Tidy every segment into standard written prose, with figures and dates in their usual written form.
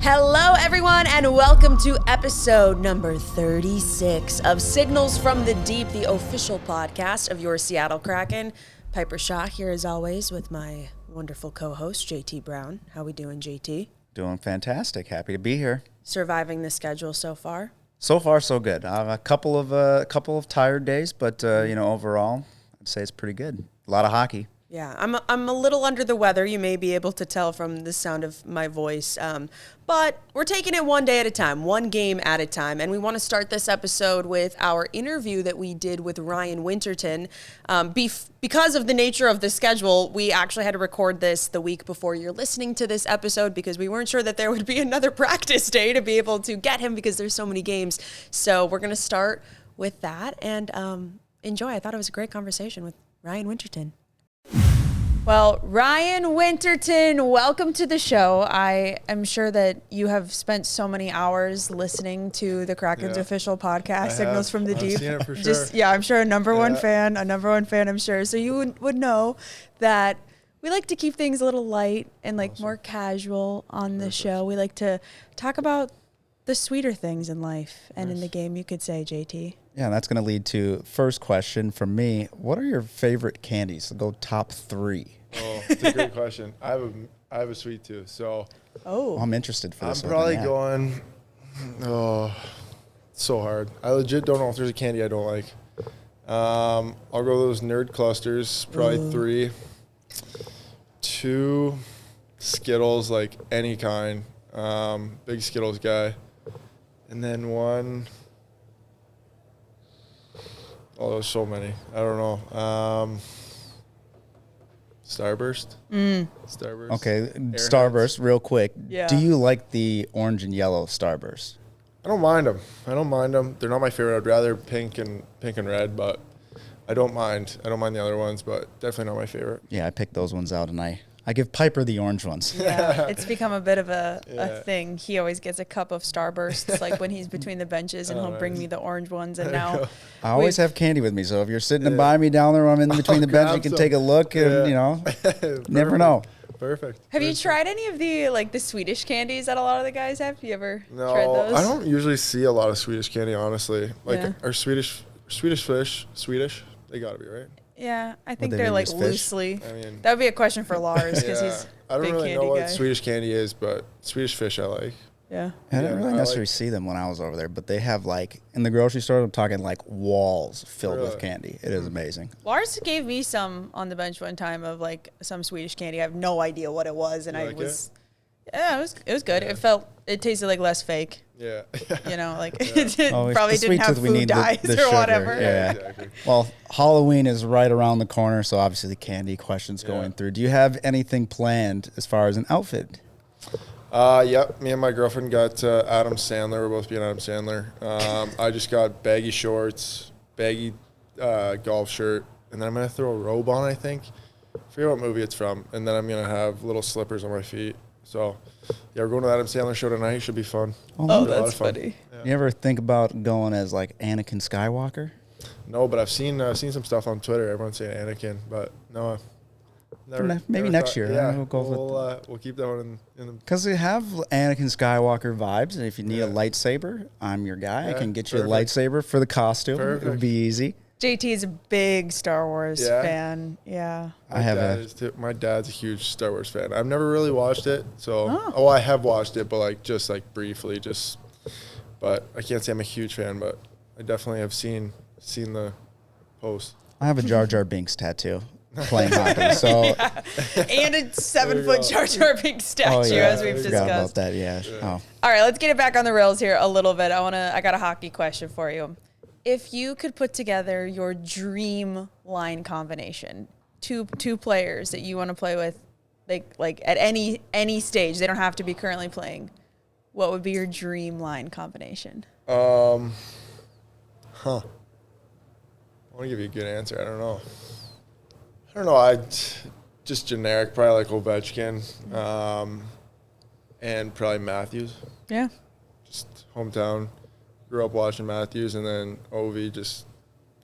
Hello, everyone, and welcome to episode number 36 of Signals from the Deep, the official podcast of your Seattle Kraken. Piper Shaw here, as always, with my wonderful co-host, JT Brown. How we doing, JT? Doing fantastic. Happy to be here. Surviving the schedule so far? So far, so good. A couple of tired days, but overall, I'd say it's pretty good. A lot of hockey. Yeah, I'm a little under the weather. You may be able to tell from the sound of my voice. But we're taking it one day at a time, one game at a time. And we want to start this episode with our interview that we did with Ryan Winterton. Because of the nature of the schedule, we actually had to record this the week before you're listening to this episode because we weren't sure that there would be another practice day to be able to get him because there's so many games. So we're going to start with that and enjoy. I thought it was a great conversation with Ryan Winterton. Well, Ryan Winterton, welcome to the show. I am sure that you have spent so many hours listening to the Kraken's official podcast, Signals from the Deep. I've seen it for sure. I'm sure a number one fan, I'm sure. So you would know that we like to keep things a little light and more casual on the show. We like to talk about the sweeter things in life and in the game, you could say, JT. Yeah, that's going to lead to first question from me. What are your favorite candies? Go top 3. Oh, it's a great question. I have a sweet tooth, so I'm interested for this. I'm probably going. Oh, it's so hard. I legit don't know if there's a candy I don't like. I'll go those nerd clusters, probably 3. 2 Skittles, like any kind. Big Skittles guy, and then 1. Oh, there's so many. I don't know. Starburst. Starburst. Okay, Airheads. Starburst, real quick. Yeah. Do you like the orange and yellow Starburst? I don't mind them. They're not my favorite. I'd rather pink and red, but I don't mind. I don't mind the other ones, but definitely not my favorite. Yeah, I picked those ones out, and I give Piper the orange ones. Yeah, it's become a bit of a thing. He always gets a cup of Starbursts, when he's between the benches, and he'll bring me the orange ones. And now I always have candy with me, so if you're sitting by me down there, I'm in between the benches, you can take a look, and never know. Perfect. Have you tried any of the Swedish candies that a lot of the guys have? You ever No, tried those? I don't usually see a lot of Swedish candy, honestly. Our Swedish fish, Swedish, they gotta be, right? Yeah, I think they they're use fish? loosely. I mean, That would be a question for Lars because he's I don't big really candy know guy. what Swedish candy is, but Swedish fish I like. Yeah. I didn't really I necessarily like- see them when I was over there, but they have in the grocery store, I'm talking walls filled with Really? candy. It is amazing. Lars gave me some on the bench one time of some Swedish candy. I have no idea what it was, and You I like was, yeah, it was good. It tasted less fake. Yeah. It Oh, it's probably the didn't sweet have tooth, we food need the dyes or sugar. whatever. Yeah. Exactly. Well, Halloween is right around the corner, so obviously the candy question's going through. Do you have anything planned as far as an outfit? Yep. Me and my girlfriend got Adam Sandler. We're both being Adam Sandler. I just got baggy shorts, baggy golf shirt, and then I'm gonna throw a robe on. I think. Forget what movie it's from, and then I'm gonna have little slippers on my feet. So, yeah, we're going to the Adam Sandler show tonight. Should be fun. Oh, Should be a lot that's of fun. funny. You ever think about going as Anakin Skywalker? No, but I've seen some stuff on Twitter. Everyone's saying Anakin, but no. Maybe next year. Yeah, We'll go with we'll keep that one in the. Because they have Anakin Skywalker vibes, and if you need a lightsaber, I'm your guy. I Yeah, can get you a perfect. lightsaber for the costume. It would Perfect. be easy. JT is a big Star Wars Yeah? fan. Yeah. My dad's a huge Star Wars fan. I've never really watched it, so I have watched it, but just briefly, but I can't say I'm a huge fan, but I definitely have seen the post. I have a Jar Jar Binks tattoo playing hockey, so And a 7-foot Jar Jar Binks statue, as we've I forgot about discussed. that. Yeah. Oh. All right, let's get it back on the rails here a little bit. I got a hockey question for you. If you could put together your dream line combination, two players that you want to play with, like at any stage, they don't have to be currently playing, what would be your dream line combination? I want to give you a good answer. I don't know. Just generic, probably like Ovechkin, and probably Matthews. Yeah. Just hometown. Grew up watching Matthews, and then Ovi just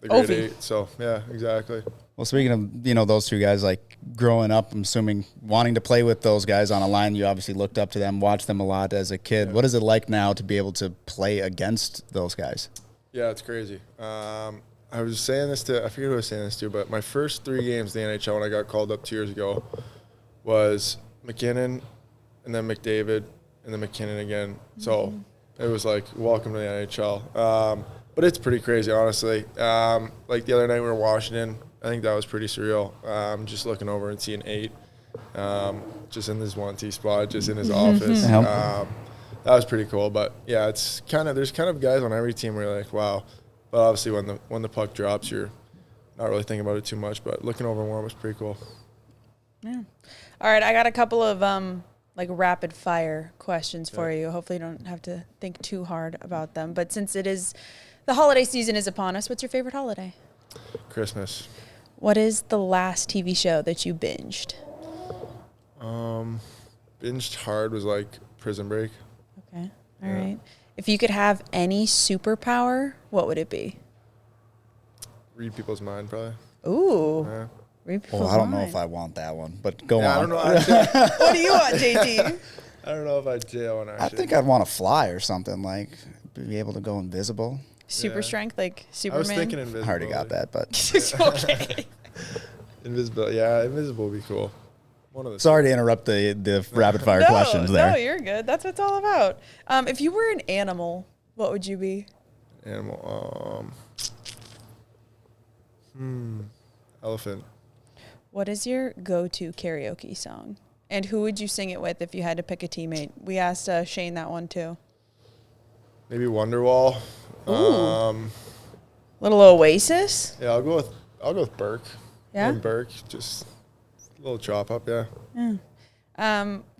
the grade Ovi. 8. So, yeah, exactly. Well, speaking of, those two guys, like growing up, I'm assuming wanting to play with those guys on a line, you obviously looked up to them, watched them a lot as a kid. Yeah. What is it like now to be able to play against those guys? Yeah, it's crazy. I was saying this I forget who I was saying this to, but my first 3 games in the NHL when I got called up 2 years ago was McKinnon and then McDavid and then McKinnon again. Mm-hmm. So it was like, welcome to the NHL. But it's pretty crazy, honestly. Like the other night we were in Washington, I think that was pretty surreal. Just looking over and seeing 8 just in this 1T spot, just in his office. That was pretty cool. But, yeah, there's kind of guys on every team where you're like, wow. But obviously when the puck drops, you're not really thinking about it too much. But looking over and warm was pretty cool. Yeah. All right, I got a couple of rapid fire questions for you. Hopefully you don't have to think too hard about them. But since the holiday season is upon us, what's your favorite holiday? Christmas. What is the last TV show that you binged? Binged hard was like Prison Break. Okay. All right. If you could have any superpower, what would it be? Read people's mind, probably. Ooh. Yeah. Read people's mind. I don't know if I want that one, but go on. I don't know. What do you want, JT? I don't know if I'd say that one, actually. I think I'd want to fly or something, like be able to go invisible. Super strength, like Superman? I was thinking invisible. I already got that, but. Okay. Invisible. Yeah, invisible would be cool. Sorry to interrupt the rapid fire questions there. No, you're good. That's what it's all about. If you were an animal, what would you be? Animal. Elephant. What is your go-to karaoke song? And who would you sing it with if you had to pick a teammate? We asked Shane that one too. Maybe Wonderwall. Little Oasis? Yeah, I'll go with Burke. Yeah? And Burke, just a little chop up, yeah.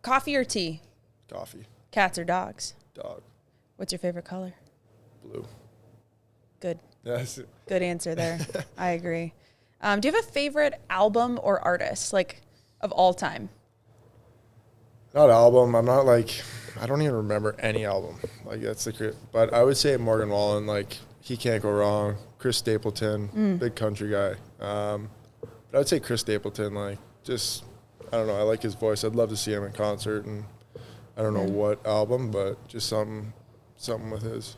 Coffee or tea? Coffee. Cats or dogs? Dog. What's your favorite color? Blue. Good. Yes. Good answer there. I agree. Do you have a favorite album or artist, like, of all time? Not album. I'm not like, I don't even remember any album. Like, that's the, but I would say Morgan Wallen, like, he can't go wrong. Chris Stapleton, big country guy. But I would say Chris Stapleton, like, just, I don't know, I like his voice. I'd love to see him in concert, and I don't know what album, but just something with his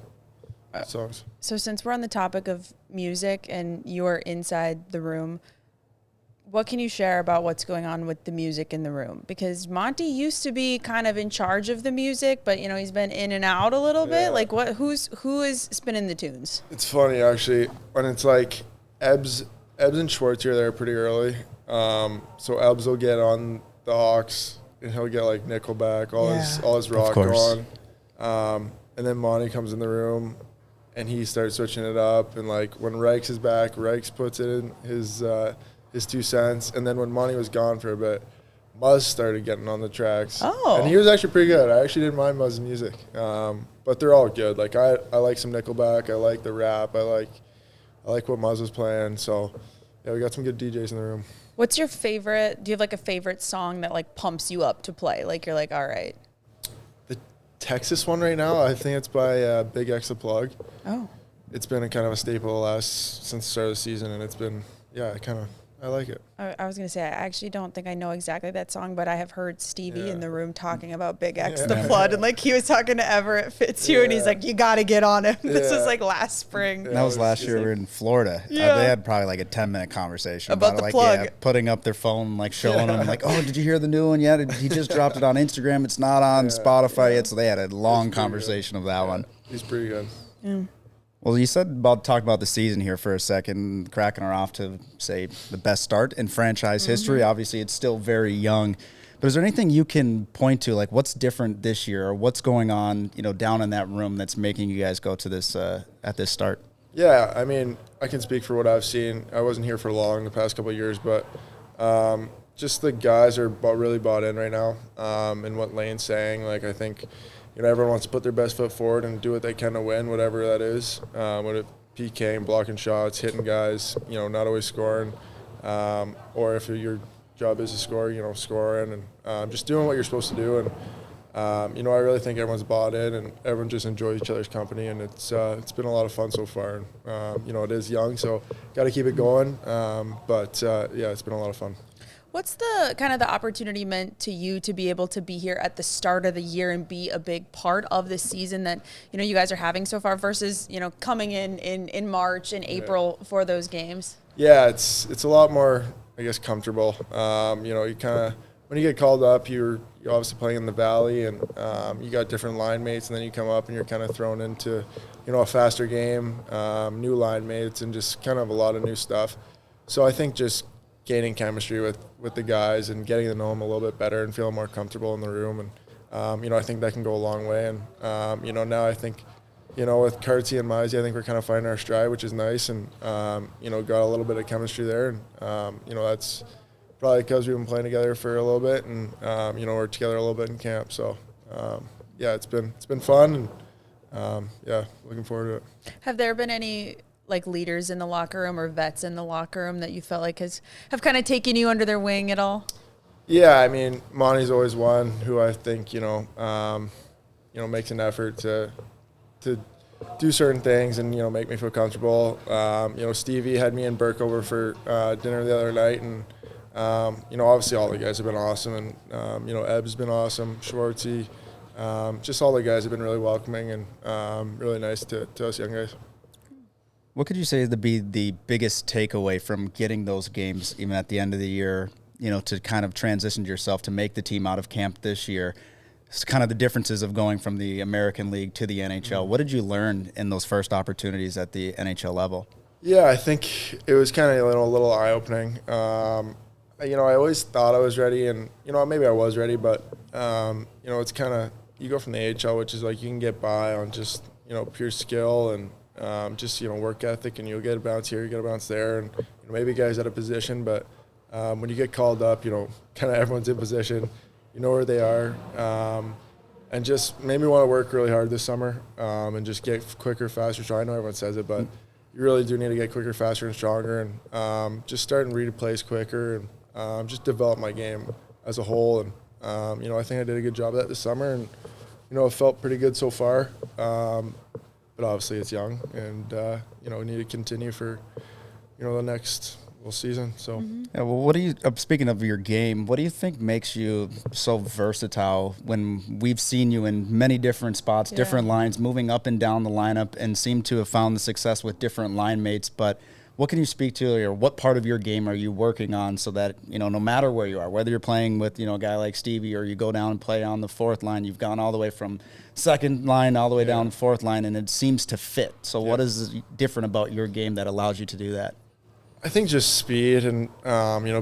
songs. So since we're on the topic of music and you're inside the room, what can you share about what's going on with the music in the room? Because Monty used to be kind of in charge of the music, but, he's been in and out a little bit. Like, who is spinning the tunes? It's funny, actually, when it's like Ebbs and Schwartz are there pretty early. So Ebbs will get on the Hawks, and he'll get like Nickelback, all his rock on. And then Monty comes in the room, and he starts switching it up. And like when Reichs is back, Reichs puts it in his 2 cents. And then when Monty was gone for a bit, Muzz started getting on the tracks. Oh. And he was actually pretty good. I actually didn't mind Muzz's music. But they're all good. Like I like some Nickelback. I like the rap. I like what Muzz was playing. So yeah, we got some good DJs in the room. What's your favorite? Do you have like a favorite song that like pumps you up to play? Like you're like, all right. The Texas one right now, I think it's by Big X The Plug. Oh. It's been a kind of a staple since the start of the season, and it's been, I like it. I was going to say, I actually don't think I know exactly that song, but I have heard Stevie in the room talking about Big X The Flood, and like he was talking to Everett Fitzhugh, and he's like, you got to get on him. This was like last spring. That was last year. We were in Florida. They had probably like a 10-minute conversation about the it, like, plug. Putting up their phone, like showing them, like, oh, did you hear the new one yet? He just dropped it on Instagram. It's not on Spotify yet. So they had a long conversation of that one. He's pretty good. Yeah. Well, you said talk about the season here for a second. Kraken are off to, say, the best start in franchise history. Obviously, it's still very young. But is there anything you can point to, like what's different this year or what's going on, down in that room that's making you guys go to this at this start? Yeah, I mean, I can speak for what I've seen. I wasn't here for long the past couple of years, but just the guys are really bought in right now. And what Lane's saying, like I think – everyone wants to put their best foot forward and do what they can to win, whatever that is. Whether it's PKing, blocking shots, hitting guys, not always scoring. Or if your job is to score, scoring and just doing what you're supposed to do. I really think everyone's bought in and everyone just enjoys each other's company, and it's been a lot of fun so far. And, it is young, so got to keep it going. But it's been a lot of fun. What's the kind of the opportunity meant to you to be able to be here at the start of the year and be a big part of the season that, you guys are having so far versus, coming in March and April for those games? Yeah, it's a lot more, I guess, comfortable. You kind of, when you get called up, you're obviously playing in the Valley, and you got different line mates, and then you come up and you're kind of thrown into, a faster game, new line mates, and just kind of a lot of new stuff. So I think just gaining chemistry with the guys and getting to know them a little bit better and feeling more comfortable in the room. And, I think that can go a long way. And, now I think, with Kartsy and Mizey, I think we're kind of finding our stride, which is nice. And, got a little bit of chemistry there. And, that's probably because we've been playing together for a little bit and, we're together a little bit in camp. So, it's been fun. And, looking forward to it. Have there been any leaders in the locker room or vets in the locker room that you felt like have kind of taken you under their wing at all? Yeah, I mean, Monty's always one who I think, makes an effort to do certain things and, make me feel comfortable. Stevie had me and Burke over for dinner the other night, and, obviously all the guys have been awesome, and, Ebb's been awesome, Schwartzy, just all the guys have been really welcoming and really nice to us young guys. What could you say is to be the biggest takeaway from getting those games, even at the end of the year, to kind of transition yourself to make the team out of camp this year? It's kind of the differences of going from the American League to the NHL. What did you learn in those first opportunities at the NHL level? Yeah, I think it was kind of a little eye-opening. I always thought I was ready, and, maybe I was ready, but, it's kind of, you go from the AHL, which is you can get by on just, pure skill and just, work ethic, and you'll get a bounce here, you get a bounce there, and maybe guys out of position, but when you get called up, kind of everyone's in position, where they are, and just made me want to work really hard this summer and just get quicker, faster, stronger. I know everyone says it, but you really do need to get quicker, faster, and stronger, and just start and read plays quicker, and just develop my game as a whole. And, I think I did a good job of that this summer, and, it felt pretty good so far. But obviously it's young, and, we need to continue for, the next season. So, yeah, well, what do you, speaking of your game, what do you think makes you so versatile when we've seen you in many different spots, different lines, moving up and down the lineup, and seem to have found the success with different line mates? But what can you speak to, or what part of your game are you working on so that, no matter where you are, whether you're playing with, a guy like Stevie, or you go down and play on the fourth line, you've gone all the way from second line all the way down fourth line, and it seems to fit. So what is different about your game that allows you to do that? I think just speed and,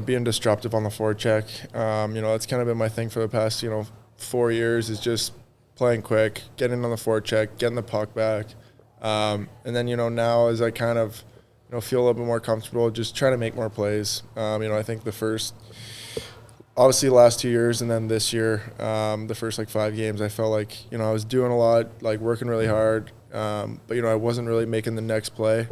being disruptive on the forecheck. That's kind of been my thing for the past, 4 years, is just playing quick, getting on the forecheck, getting the puck back. And then, now as I kind of, feel a little bit more comfortable, just trying to make more plays. I think obviously the last 2 years and then this year, the first 5 games, I felt like, I was doing a lot, working really hard, but, I wasn't really making the next play.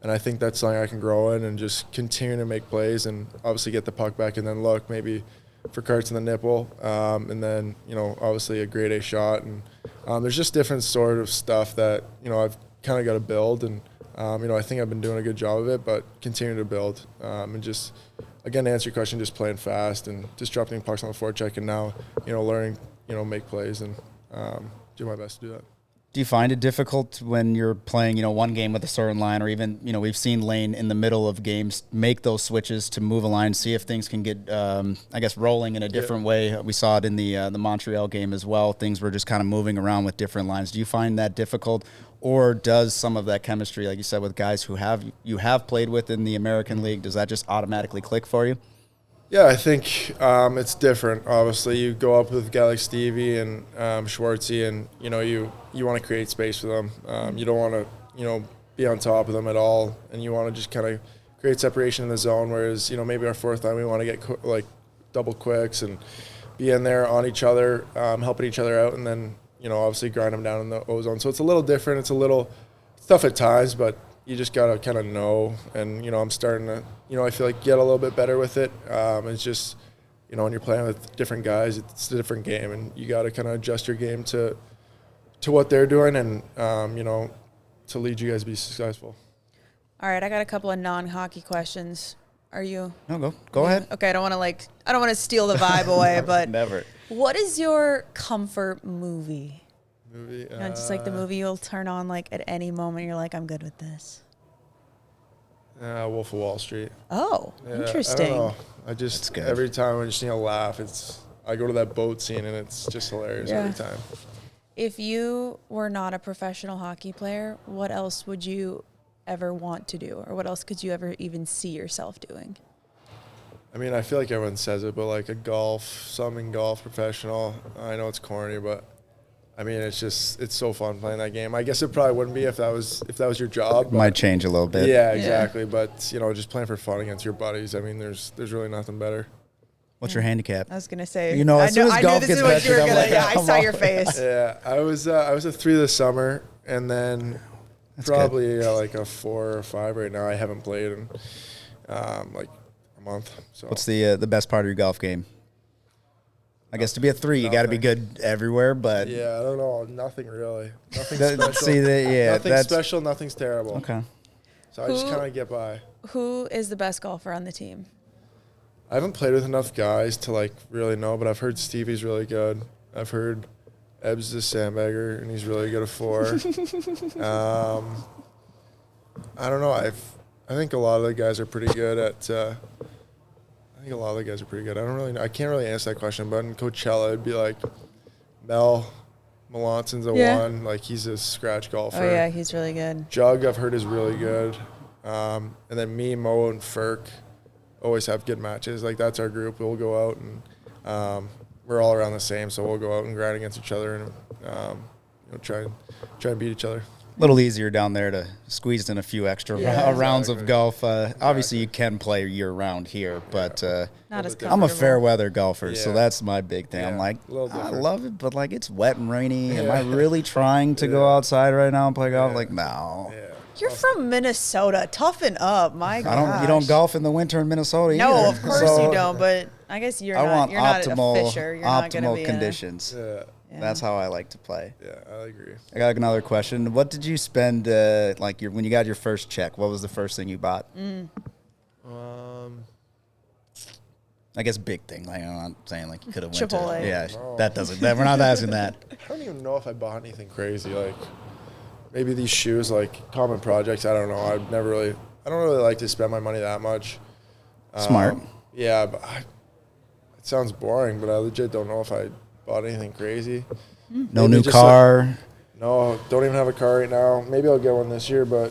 And I think that's something I can grow in and just continue to make plays and obviously get the puck back and then look maybe for carts in the nipple. And then, obviously a grade A shot. And there's just different sort of stuff that, I've kind of got to build. And, I think I've been doing a good job of it, but continue to build. And just, again, to answer your question, just playing fast and disrupting pucks on the forecheck, and now, learning, make plays and do my best to do that. Do you find it difficult when you're playing, one game with a certain line, or even, we've seen Lane in the middle of games make those switches to move a line, see if things can get, rolling in a different way? We saw it in the Montreal game as well. Things were just kind of moving around with different lines. Do you find that difficult, or does some of that chemistry, like you said, with guys who you have played with in the American League, does that just automatically click for you? Yeah, I think it's different. Obviously, you go up with a guy like Stevie and Schwartzy, and you want to create space for them. You don't want to be on top of them at all, and you want to just kind of create separation in the zone. Whereas maybe our fourth line, we want to get double quicks and be in there on each other, helping each other out, and then obviously grind them down in the O-zone. So it's a little different. It's a little tough at times, but you just got to kind of know. And, I'm starting to, I feel like get a little bit better with it. It's just, you know, when you're playing with different guys, it's a different game, and you got to kind of adjust your game to what they're doing, and you know, to lead you guys to be successful. All right, I got a couple of non-hockey questions. Are you? No, go ahead. Okay, I don't want to steal the vibe away, but Never. what is your comfort movie? Movie, You know, just like the movie you'll turn on like at any moment. You're like, I'm good with this. Wolf of Wall Street. Oh, Yeah, interesting. I don't know. I just good. every time I just need to laugh. I go to that boat scene and it's just hilarious every time. If you were not a professional hockey player, what else would you ever want to do, or what else could you ever even see yourself doing? I mean, I feel like everyone says it, but like some in golf, professional. I know it's corny, but I mean, it's so fun playing that game. I guess it probably wouldn't be if that was your job. Might change a little bit. Yeah, exactly. But you know, just playing for fun against your buddies. I mean, there's really nothing better. What's your handicap? I was gonna say, You know, as soon as golf gets mentioned, I'm like, I I'm saw all- your face. Yeah, I was a 3 this summer, and then That's probably like a 4 or 5 right now. I haven't played in like a month. So What's the best part of your golf game? I guess to be a 3, you got to be good everywhere, but yeah, I don't know, nothing really, nothing special. see that, yeah, nothing that's special, nothing's terrible. okay. So I just kind of get by. Who is the best golfer on the team? I haven't played with enough guys to like really know, but I've heard Stevie's really good. I've heard Ebbs is a sandbagger and he's really good at 4. I don't know. I think a lot of the guys are pretty good at. I think a lot of the guys are pretty good. I can't really answer that question, but in Coachella it'd be like Melonson's a 1. Like he's a scratch golfer. Oh yeah, he's really good. Jug I've heard is really good. And then me, Mo, and Ferk always have good matches. Like that's our group. We'll go out and we're all around the same, so we'll go out and grind against each other and you know, try and beat each other. A little easier down there to squeeze in a few extra rounds of golf. Obviously, you can play year-round here, but Not as I'm a fair comfortable. weather golfer, so that's my big thing. I'm Yeah, like, a little I different. love it, but like it's wet and rainy. Am I really trying to go outside right now and play golf? Like, no. Yeah. You're from Minnesota. Toughen up, my You gosh. don't golf in the winter in Minnesota No, either. of course So you don't. But I guess you're I want not a optimal, fisher. You're not going to be conditions. Yeah. That's how I like to play. Yeah, I agree. I got another question. What did you spend when you got your first check? What was the first thing you bought? I guess big thing. Like I'm not saying like you could have went to. Chipotle. Yeah, No. that doesn't. We're not asking that. I don't even know if I bought anything crazy. Like maybe these shoes, like common projects. I don't know. I don't really like to spend my money that much. Smart. Yeah, but it sounds boring, but I legit don't know if I bought anything crazy. No Maybe new just car. No, don't even have a car right now. Maybe I'll get one this year, but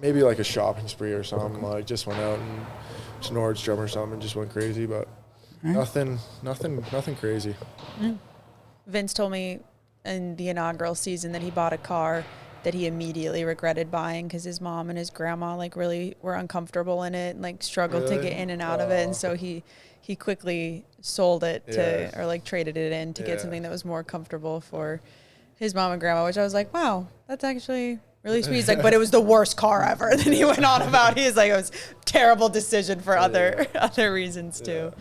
maybe like a shopping spree or something. Like just went out and to Nordstrom or something and just went crazy, but nothing crazy. Vince told me in the inaugural season that he bought a car that he immediately regretted buying because his mom and his grandma like really were uncomfortable in it and like struggled to Really? get in and out of it, and so he quickly sold it to or like traded it in to get something that was more comfortable for his mom and grandma, which I was like, wow, that's actually really sweet. He's like, but it was the worst car ever. Then he went on about he's like, it was a terrible decision for other reasons too.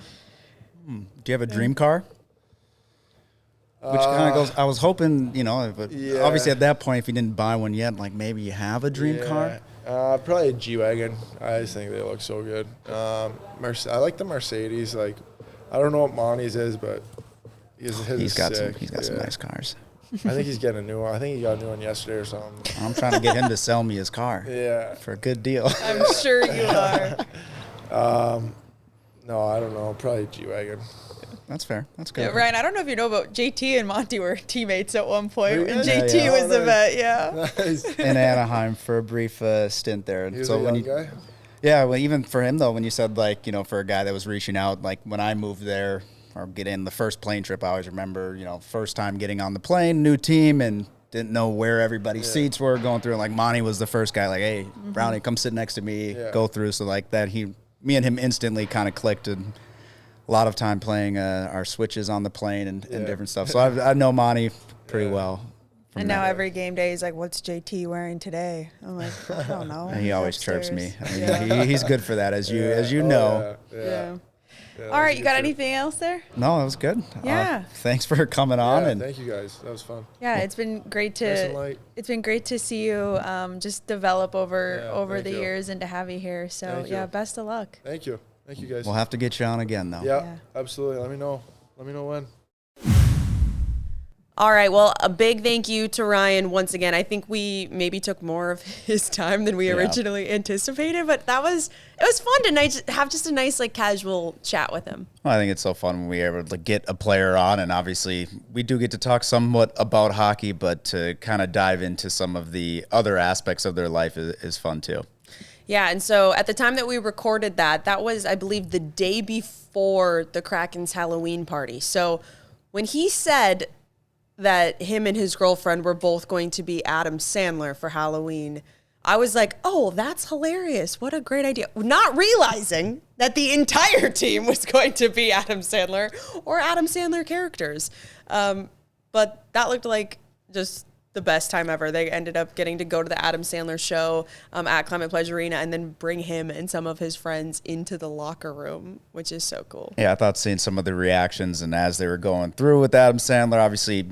Do you have a dream car? Which kind of goes. I was hoping, but obviously at that point, if you didn't buy one yet, like maybe you have a dream car. Probably a G-Wagon. I just think they look so good. I like the Mercedes. Like, I don't know what Monty's is, but his He's got sick. some nice cars. I think he's getting a new one. I think he got a new one yesterday or something. I'm trying to get him to sell me his car. Yeah. For a good deal. I'm sure you are. No, I don't know. Probably G-Wagon. That's fair. That's good. Yeah, Ryan, I don't know if you know, but JT and Monty were teammates at one point. Really? And Yeah, JT yeah. was the vet, yeah. Nice. In Anaheim for a brief stint there. He was a young guy? Yeah, well, even for him though, when you said for a guy that was reaching out, like when I moved there or get in the first plane trip, I always remember, first time getting on the plane, new team, and didn't know where everybody's seats were going through. Like Monty was the first guy, like, hey, Brownie, come sit next to me, go through. So like that, me and him instantly kind of clicked, and a lot of time playing our switches on the plane and different stuff. So I know Monty pretty well. And now every game day, he's like, what's JT wearing today? I'm like, I don't know. And he He's always chirps me. upstairs. I mean, he's good for that, as you know. Yeah. All right, you got anything else there? No, that was good. Yeah. Thanks for coming on. Yeah, And thank you guys. That was fun. Yeah, it's been great Nice and to light. see you just develop over thank the you. years and to have you here. So Thank you. best of luck. Thank you. Thank you guys. we'll have to get you on again, though. yeah, Yeah. absolutely. Let me know when. All right. Well, a big thank you to Ryan once again. I think we maybe took more of his time than we originally anticipated, but it was fun to have just a nice like casual chat with him. Well, I think it's so fun when we are able to get a player on, and obviously we do get to talk somewhat about hockey, but to kind of dive into some of the other aspects of their life is fun too. Yeah, and so at the time that we recorded that was, I believe, the day before the Kraken's Halloween party. So when he said that him and his girlfriend were both going to be Adam Sandler for Halloween, I was like, oh, that's hilarious. What a great idea. Not realizing that the entire team was going to be Adam Sandler or Adam Sandler characters. But that looked like just the best time ever. They ended up getting to go to the Adam Sandler show at Climate Pledge Arena and then bring him and some of his friends into the locker room, which is so cool. Yeah, I thought seeing some of the reactions and as they were going through with Adam Sandler, obviously,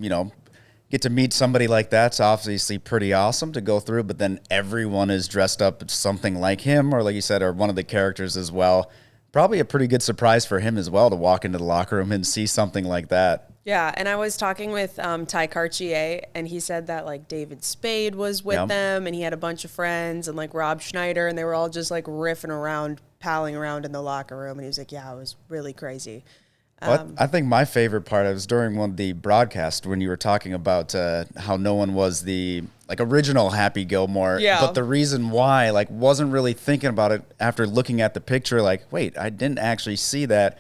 get to meet somebody like that's obviously pretty awesome to go through, but then everyone is dressed up as something like him or, like you said, or one of the characters as well. Probably a pretty good surprise for him as well to walk into the locker room and see something like that. Yeah, and I was talking with Ty Cartier, and he said that like David Spade was with them, and he had a bunch of friends, and like Rob Schneider, and they were all just like riffing around, palling around in the locker room, and he was like, "Yeah, it was really crazy." Well, I think my favorite part was during one of the broadcasts when you were talking about how no one was the like original Happy Gilmore. Yeah. But the reason why, like, wasn't really thinking about it after looking at the picture. Like, wait, I didn't actually see that.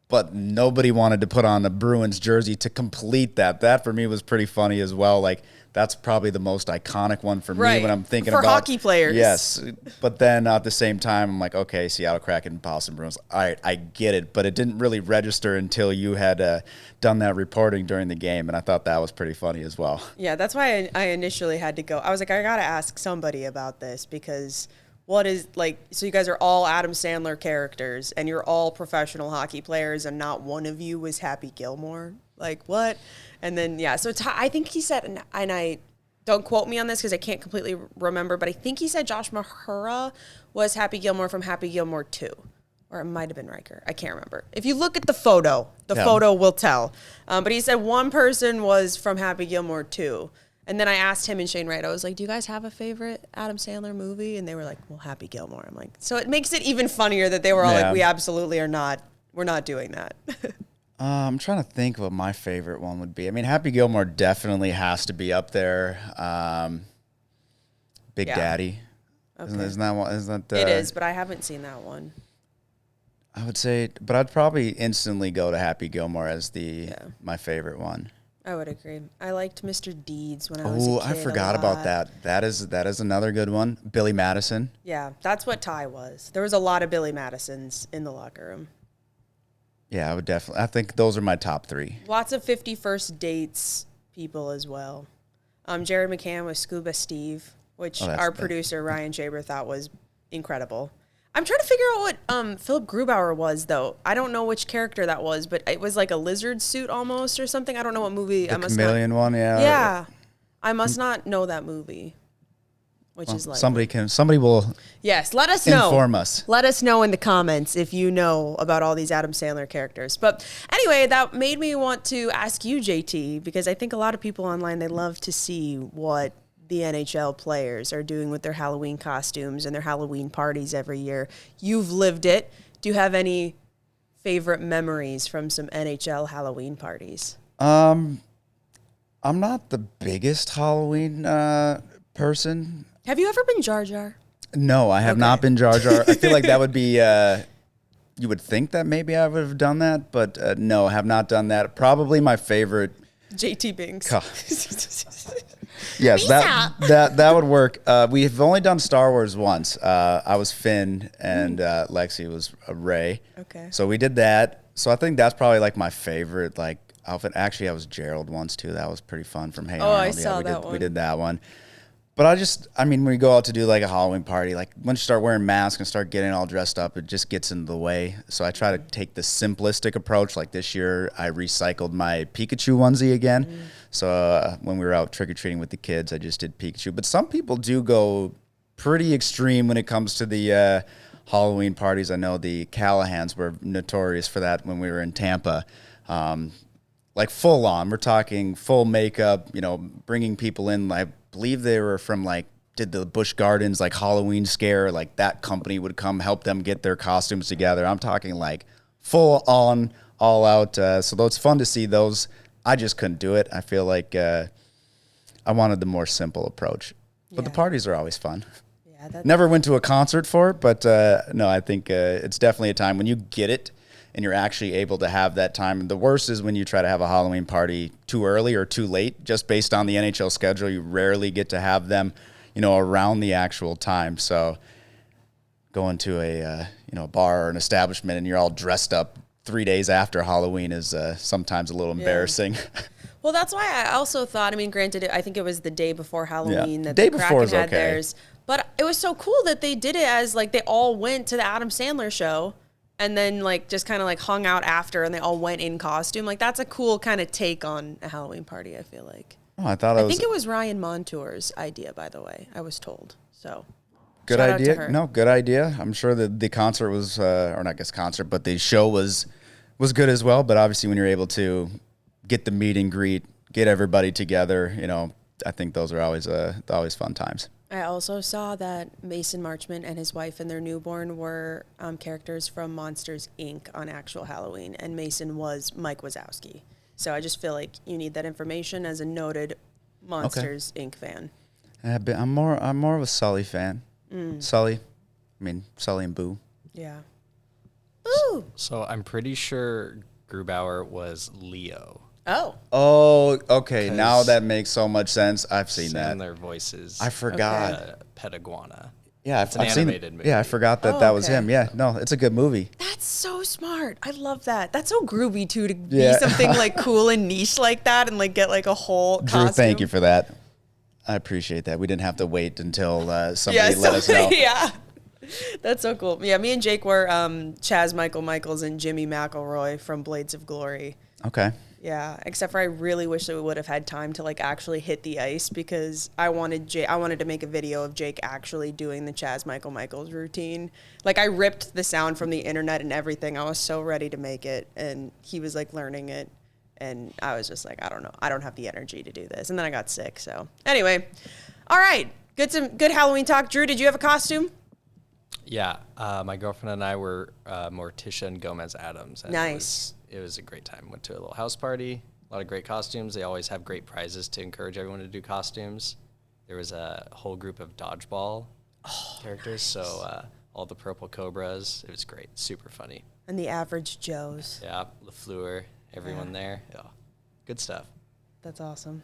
But nobody wanted to put on a Bruins jersey to complete that. That for me was pretty funny as well. Like that's probably the most iconic one for me when I'm thinking for about hockey players. Yes, but then at the same time, I'm like, okay, Seattle Kraken, Boston Bruins. All right, I get it, but it didn't really register until you had done that reporting during the game, and I thought that was pretty funny as well. Yeah, that's why I initially had to go. I was like, I gotta ask somebody about this because. What is like, so you guys are all Adam Sandler characters and you're all professional hockey players and not one of you was Happy Gilmore? Like what? And then, yeah, so I think he said, and I don't quote me on this because I can't completely remember, but I think he said Josh Mahura was Happy Gilmore from Happy Gilmore 2. Or it might have been Riker. I can't remember. If you look at the photo will tell. But he said one person was from Happy Gilmore 2. And then I asked him and Shane Wright, I was like, do you guys have a favorite Adam Sandler movie? And they were like, well, Happy Gilmore. I'm like, so it makes it even funnier that they were all like, we absolutely are not, we're not doing that. I'm trying to think what my favorite one would be. I mean, Happy Gilmore definitely has to be up there. Big Daddy. Okay. Isn't that one? Isn't that, it is, but I haven't seen that one. I would say, but I'd probably instantly go to Happy Gilmore as my favorite one. I would agree. I liked Mr. Deeds when I was a kid. Oh, I forgot about that. That is another good one. Billy Madison. Yeah, that's what Ty was. There was a lot of Billy Madisons in the locker room. Yeah, I would definitely. I think those are my top 3. Lots of 51st Dates people as well. Jared McCann with Scuba Steve, which our producer Ryan Jaber thought was incredible. I'm trying to figure out what Philip Grubauer was, though. I don't know which character that was, but it was like a lizard suit almost or something. I don't know what movie. The chameleon one, yeah. Yeah. I must not know that movie, which is like... Somebody will Yes, let us know. Inform us. Let us know in the comments if you know about all these Adam Sandler characters. But anyway, that made me want to ask you, JT, because I think a lot of people online, they love to see what the NHL players are doing with their Halloween costumes and their Halloween parties every year. You've lived it. Do you have any favorite memories from some NHL Halloween parties? I'm not the biggest Halloween person. Have you ever been Jar Jar? No, I have not been Jar Jar. I feel like that would be, you would think that maybe I would have done that, but no, I have not done that. Probably my favorite. JT Binks. Yes, that would work. We've only done Star Wars once. I was Finn and Lexi was Rey. Okay. So we did that. So I think that's probably like my favorite like outfit. Actually, I was Gerald once too. That was pretty fun from Hey Arnold. I saw that one. We did that one. But when we go out to do like a Halloween party, like once you start wearing masks and start getting all dressed up, it just gets in the way. So I try to take the simplistic approach. Like this year, I recycled my Pikachu onesie again. So when we were out trick-or-treating with the kids, I just did Pikachu. But some people do go pretty extreme when it comes to the Halloween parties. I know the Callahans were notorious for that when we were in Tampa. Like full on, we're talking full makeup, bringing people in. I believe they were from did the Busch Gardens, like Halloween scare, like that company would come help them get their costumes together. I'm talking like full on, all out. So though it's fun to see those, I just couldn't do it. I feel like I wanted the more simple approach. But the parties are always fun. Yeah, never went to a concert for it, but no, I think it's definitely a time when you get it and you're actually able to have that time. The worst is when you try to have a Halloween party too early or too late. Just based on the NHL schedule, you rarely get to have them, around the actual time. So going to a bar or an establishment and you're all dressed up 3 days after Halloween is sometimes a little embarrassing. Well, that's why I also thought, granted, I think it was the day before Halloween that the day the before Kraken is had okay. theirs. But it was so cool that they did it as they all went to the Adam Sandler show and then just kind of hung out after and they all went in costume. That's a cool kind of take on a Halloween party, I feel like. Oh, I think it was Ryan Montour's idea, by the way, I was told. So good shout out to idea. her. No, good idea. I'm sure that the concert was, or not just concert, but the show was good as well. But obviously when you're able to get the meet and greet, get everybody together, I think those are always fun times. I also saw that Mason Marchment and his wife and their newborn were characters from Monsters, Inc. on actual Halloween, and Mason was Mike Wazowski. So I just feel like you need that information as a noted Monsters, Inc. fan. I'm more of a Sully fan. Sully and Boo. Yeah. Ooh. So I'm pretty sure Grubauer was Leo. Oh, okay. Now that makes so much sense. I've seen that. Their voices. I forgot. Pet iguana. Yeah, It's an I've seen animated it. movie. Yeah, I forgot that was him. Yeah, no, it's a good movie. That's so smart. I love that. That's so groovy too to be Yeah. something cool and niche like that and get a whole Drew, costume. thank you for that. I appreciate that. We didn't have to wait until somebody let us know. Yeah. That's so cool. Yeah, me and Jake were Chaz Michaels and Jimmy McElroy from Blades of Glory. Okay. Yeah, except for I really wish that we would have had time to actually hit the ice because I wanted to make a video of Jake actually doing the Chaz Michaels routine. I ripped the sound from the internet and everything. I was so ready to make it, and he was learning it, and I was just I don't know, I don't have the energy to do this. And then I got sick. So anyway, all right, good Halloween talk. Drew, did you have a costume? Yeah, my girlfriend and I were Morticia and Gomez Adams. And Nice. It was a great time. Went to a little house party. A lot of great costumes. They always have great prizes to encourage everyone to do costumes. There was a whole group of dodgeball characters. So all the Purple Cobras. It was great. Super funny. And the average Joes. Yeah, LaFleur, everyone there. Yeah, good stuff. That's awesome.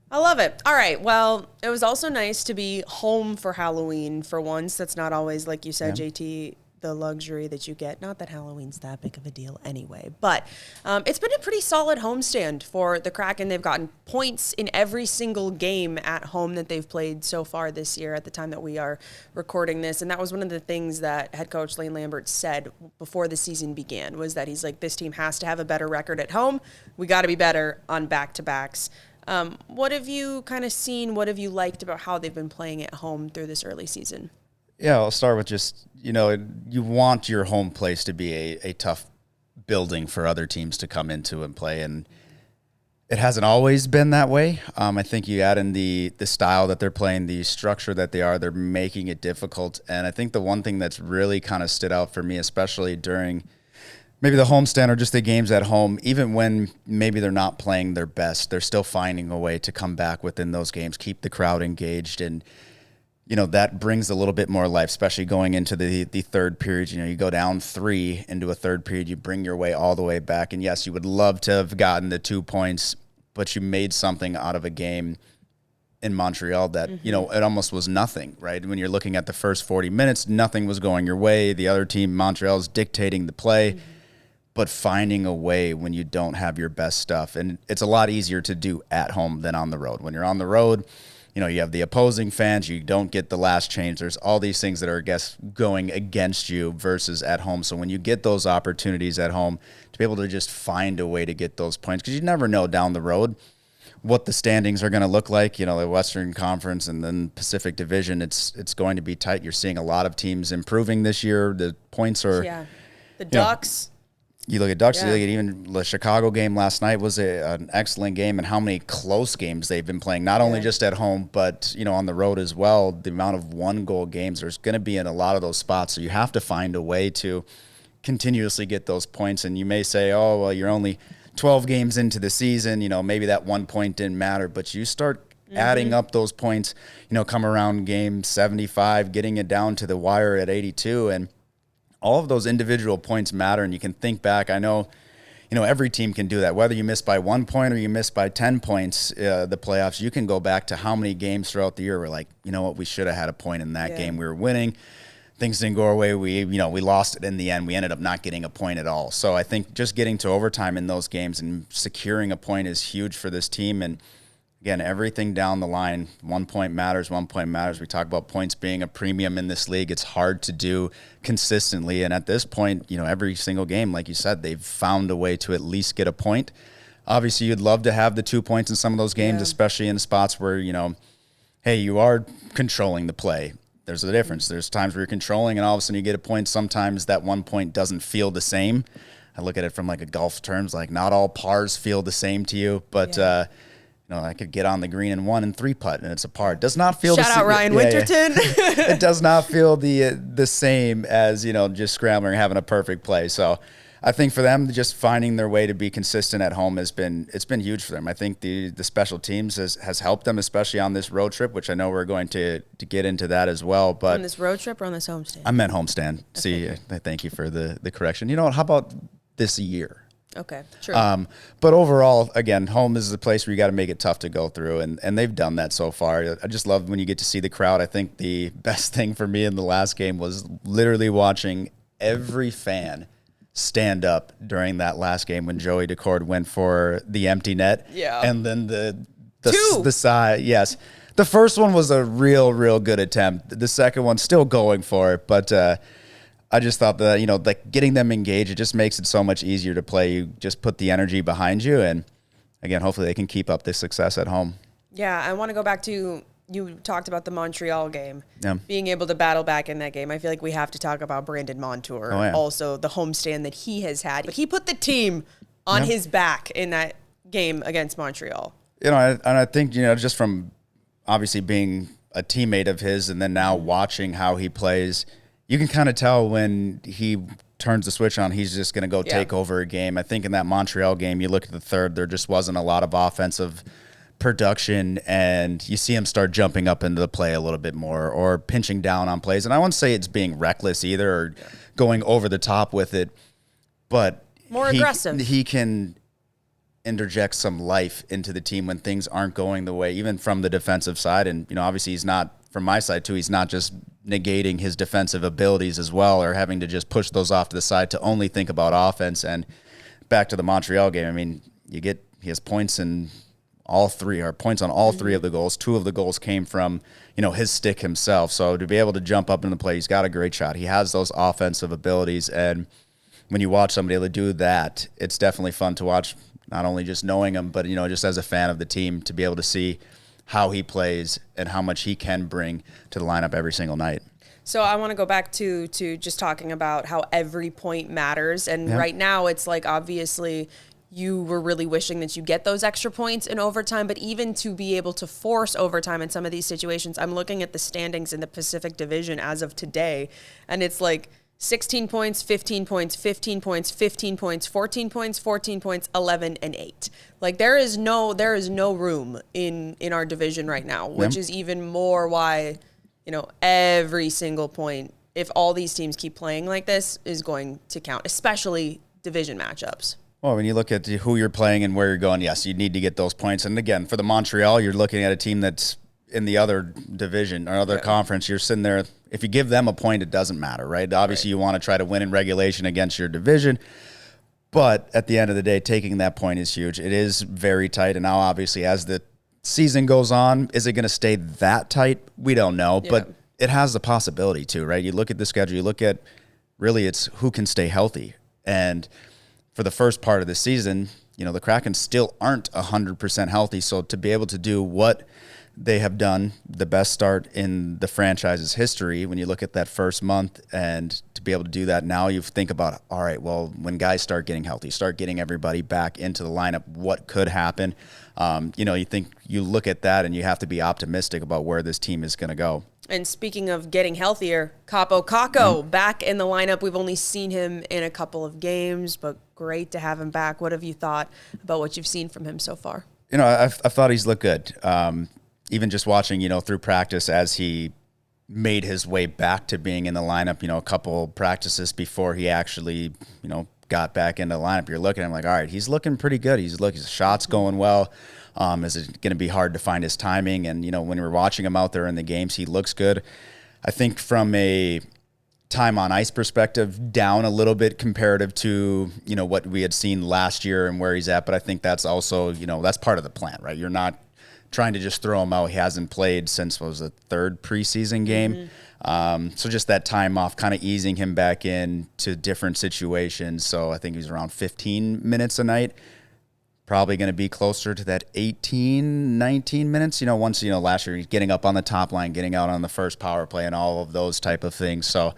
I love it. All right. Well, it was also nice to be home for Halloween for once. That's not always, like you said, JT, the luxury that you get. Not that Halloween's that big of a deal anyway, but it's been a pretty solid homestand for the Kraken. They've gotten points in every single game at home that they've played so far this year at the time that we are recording this. And that was one of the things that head coach Lane Lambert said before the season began, was that he's like, this team has to have a better record at home. We got to be better on back-to-backs. What have you kind of seen? What have you liked about how they've been playing at home through this early season? Yeah, I'll start with just, you want your home place to be a tough building for other teams to come into and play. And it hasn't always been that way. I think you add in the style that they're playing, the structure that they're making it difficult. And I think the one thing that's really kind of stood out for me, especially during maybe the homestand or just the games at home, even when maybe they're not playing their best, they're still finding a way to come back within those games, keep the crowd engaged. And that brings a little bit more life, especially going into the third period. You go down 3 into a third period, you bring your way all the way back. And yes, you would love to have gotten the 2 points, but you made something out of a game in Montreal that, it almost was nothing, right? When you're looking at the first 40 minutes, nothing was going your way. The other team, Montreal, is dictating the play, but finding a way when you don't have your best stuff. And it's a lot easier to do at home than on the road. When you're on the road, you have the opposing fans, you don't get the last change. There's all these things that are, I guess, going against you versus at home. So when you get those opportunities at home, to be able to just find a way to get those points, because you never know down the road what the standings are going to look like. The Western Conference and then Pacific Division, it's going to be tight. You're seeing a lot of teams improving this year. The points are... Yeah. The Ducks... You look at Ducks, you look at even the Chicago game last night was an excellent game, and how many close games they've been playing, not only just at home, but, on the road as well. The amount of one-goal games, there's going to be in a lot of those spots, so you have to find a way to continuously get those points. And you may say, oh, well, you're only 12 games into the season, maybe that 1 point didn't matter, but you start adding up those points, come around game 75, getting it down to the wire at 82, and all of those individual points matter. And you can think back. I know, every team can do that. Whether you miss by 1 point or you miss by 10 points, the playoffs, you can go back to how many games throughout the year we're like, you know what, we should have had a point in that game. We were winning. Things didn't go our way. We lost it in the end. We ended up not getting a point at all. So I think just getting to overtime in those games and securing a point is huge for this team. And again, everything down the line, 1 point matters, 1 point matters. We talk about points being a premium in this league. It's hard to do consistently. And at this point, every single game, like you said, they've found a way to at least get a point. Obviously, you'd love to have the 2 points in some of those games, especially in spots where, hey, you are controlling the play. There's a difference. There's times where you're controlling and all of a sudden you get a point. Sometimes that 1 point doesn't feel the same. I look at it from like a golf terms, like not all pars feel the same to you, but I could get on the green in 1 and 3 putt and it's a par. It does not feel Shout out Ryan Winterton. It does not feel the same as, just scrambling or having a perfect play. So I think for them, just finding their way to be consistent at home it's been huge for them. I think the special teams has helped them, especially on this road trip, which I know we're going to get into that as well. But on this road trip or on this homestand? I meant homestand. Okay. See, thank you for the correction. How about this year? Okay, sure. But overall, again, home is the place where you got to make it tough to go through, and they've done that so far. I just love when you get to see the crowd. I think the best thing for me in the last game was literally watching every fan stand up during that last game when Joey Decord went for the empty net. Yeah. And then the side, yes. The first one was a real good attempt. The second one still going for it, but I just thought that, like getting them engaged, it just makes it so much easier to play. You just put the energy behind you, and again, hopefully they can keep up this success at home. Yeah, I want to go back to, you talked about the Montreal game, being able to battle back in that game. I feel like we have to talk about Brandon Montour, also the homestand that he has had. But he put the team on his back in that game against Montreal. And I think, just from obviously being a teammate of his and then now watching how he plays, you can kind of tell when he turns the switch on, he's just going to go take over a game. I think in that Montreal game, you look at the third, there just wasn't a lot of offensive production, and you see him start jumping up into the play a little bit more or pinching down on plays. And I won't say it's being reckless either or going over the top with it, but more aggressive. He can interject some life into the team when things aren't going the way, even from the defensive side. And, obviously he's not, from my side too, he's not just negating his defensive abilities as well or having to just push those off to the side to only think about offense. And back to the Montreal game, I mean, he has points in all three, or points on all three of the goals. 2 of the goals came from, his stick himself. So to be able to jump up into the play, he's got a great shot. He has those offensive abilities. And when you watch somebody able to do that, it's definitely fun to watch, not only just knowing him, but, just as a fan of the team, to be able to see how he plays and how much he can bring to the lineup every single night. So I want to go back to just talking about how every point matters. And right now it's like, obviously you were really wishing that you get those extra points in overtime, but even to be able to force overtime in some of these situations, I'm looking at the standings in the Pacific Division as of today, and it's like 16 points, 15 points, 15 points, 15 points, 14 points, 14 points, 11 and 8. Like there is no room in our division right now, which is even more why, every single point, if all these teams keep playing like this, is going to count, especially division matchups. Well, when you look at who you're playing and where you're going, yes, you need to get those points. And again, for the Montreal, you're looking at a team that's in the other division or other conference. You're sitting there. If you give them a point, it doesn't matter, right? Obviously, you want to try to win in regulation against your division. But at the end of the day, taking that point is huge. It is very tight. And now, obviously, as the season goes on, is it going to stay that tight? We don't know, Yeah. but it has the possibility to, right? You look at the schedule, you look at really it's who can stay healthy. And for the first part of the season, the Kraken still aren't 100% healthy. So to be able to do what they have done, the best start in the franchise's history, when you look at that first month, and to be able to do that now, you think about, all right, well, when guys start getting healthy, start getting everybody back into the lineup, what could happen? You look at that and you have to be optimistic about where this team is going to go. And speaking of getting healthier, Capo Kakko back in the lineup. We've only seen him in a couple of games, but great to have him back. What have you thought about what you've seen from him so far? I thought he's looked good. Even just watching, through practice as he made his way back to being in the lineup, a couple practices before he actually, got back into the lineup, you're looking at him like, all right, he's looking pretty good. His shot's going well. Is it going to be hard to find his timing? And, when we're watching him out there in the games, he looks good. I think from a time on ice perspective, down a little bit comparative to, what we had seen last year and where he's at. But I think that's also, that's part of the plan, right? You're not trying to just throw him out. He hasn't played since, what was the third preseason game. So just that time off, kind of easing him back in to different situations. So I think he's around 15 minutes a night. Probably going to be closer to that 18, 19 minutes. Once, last year he's getting up on the top line, getting out on the first power play and all of those type of things. So,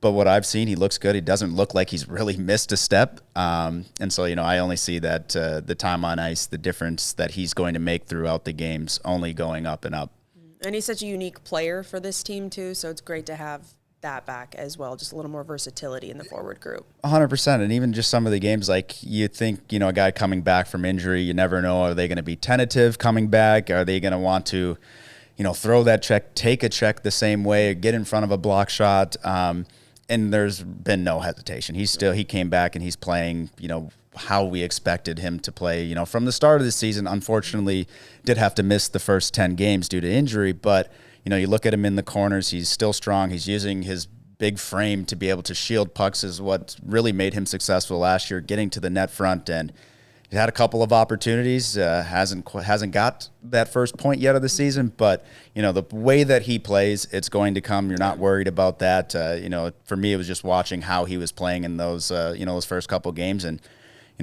but what I've seen, he looks good. He doesn't look like he's really missed a step. And so, I only see that the time on ice, the difference that he's going to make throughout the games only going up and up. And he's such a unique player for this team too, so it's great to have that back as well, just a little more versatility in the forward group. 100%. And even just some of the games, like you think, a guy coming back from injury, you never know, are they going to be tentative coming back? Are they going to want to, throw that check, take a check the same way, get in front of a block shot? And there's been no hesitation. He came back and he's playing, how we expected him to play, from the start of the season. Unfortunately, did have to miss the first 10 games due to injury, but you look at him in the corners, he's still strong. He's using his big frame to be able to shield pucks is what really made him successful last year, getting to the net front. And he had a couple of opportunities, hasn't got that first point yet of the season, but the way that he plays, it's going to come. You're not worried about that. For me, it was just watching how he was playing in those, those first couple games. And,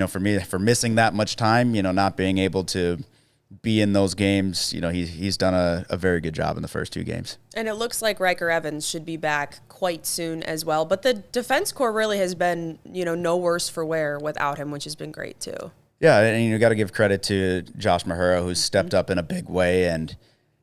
for me, for missing that much time, not being able to be in those games, he's done a very good job in the first two games. And it looks like Riker Evans should be back quite soon as well. But the defense core really has been, no worse for wear without him, which has been great too. Yeah, and you got to give credit to Josh Mahura, who's stepped up in a big way, and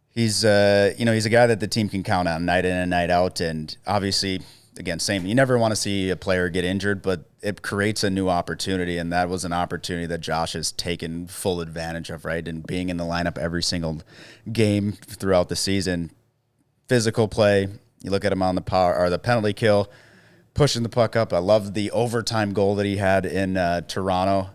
he's he's a guy that the team can count on night in and night out. And obviously, again, same. You never want to see a player get injured, but it creates a new opportunity, and that was an opportunity that Josh has taken full advantage of, right? And being in the lineup every single game throughout the season, physical play. You look at him on the power or the penalty kill, pushing the puck up. I love the overtime goal that he had in Toronto.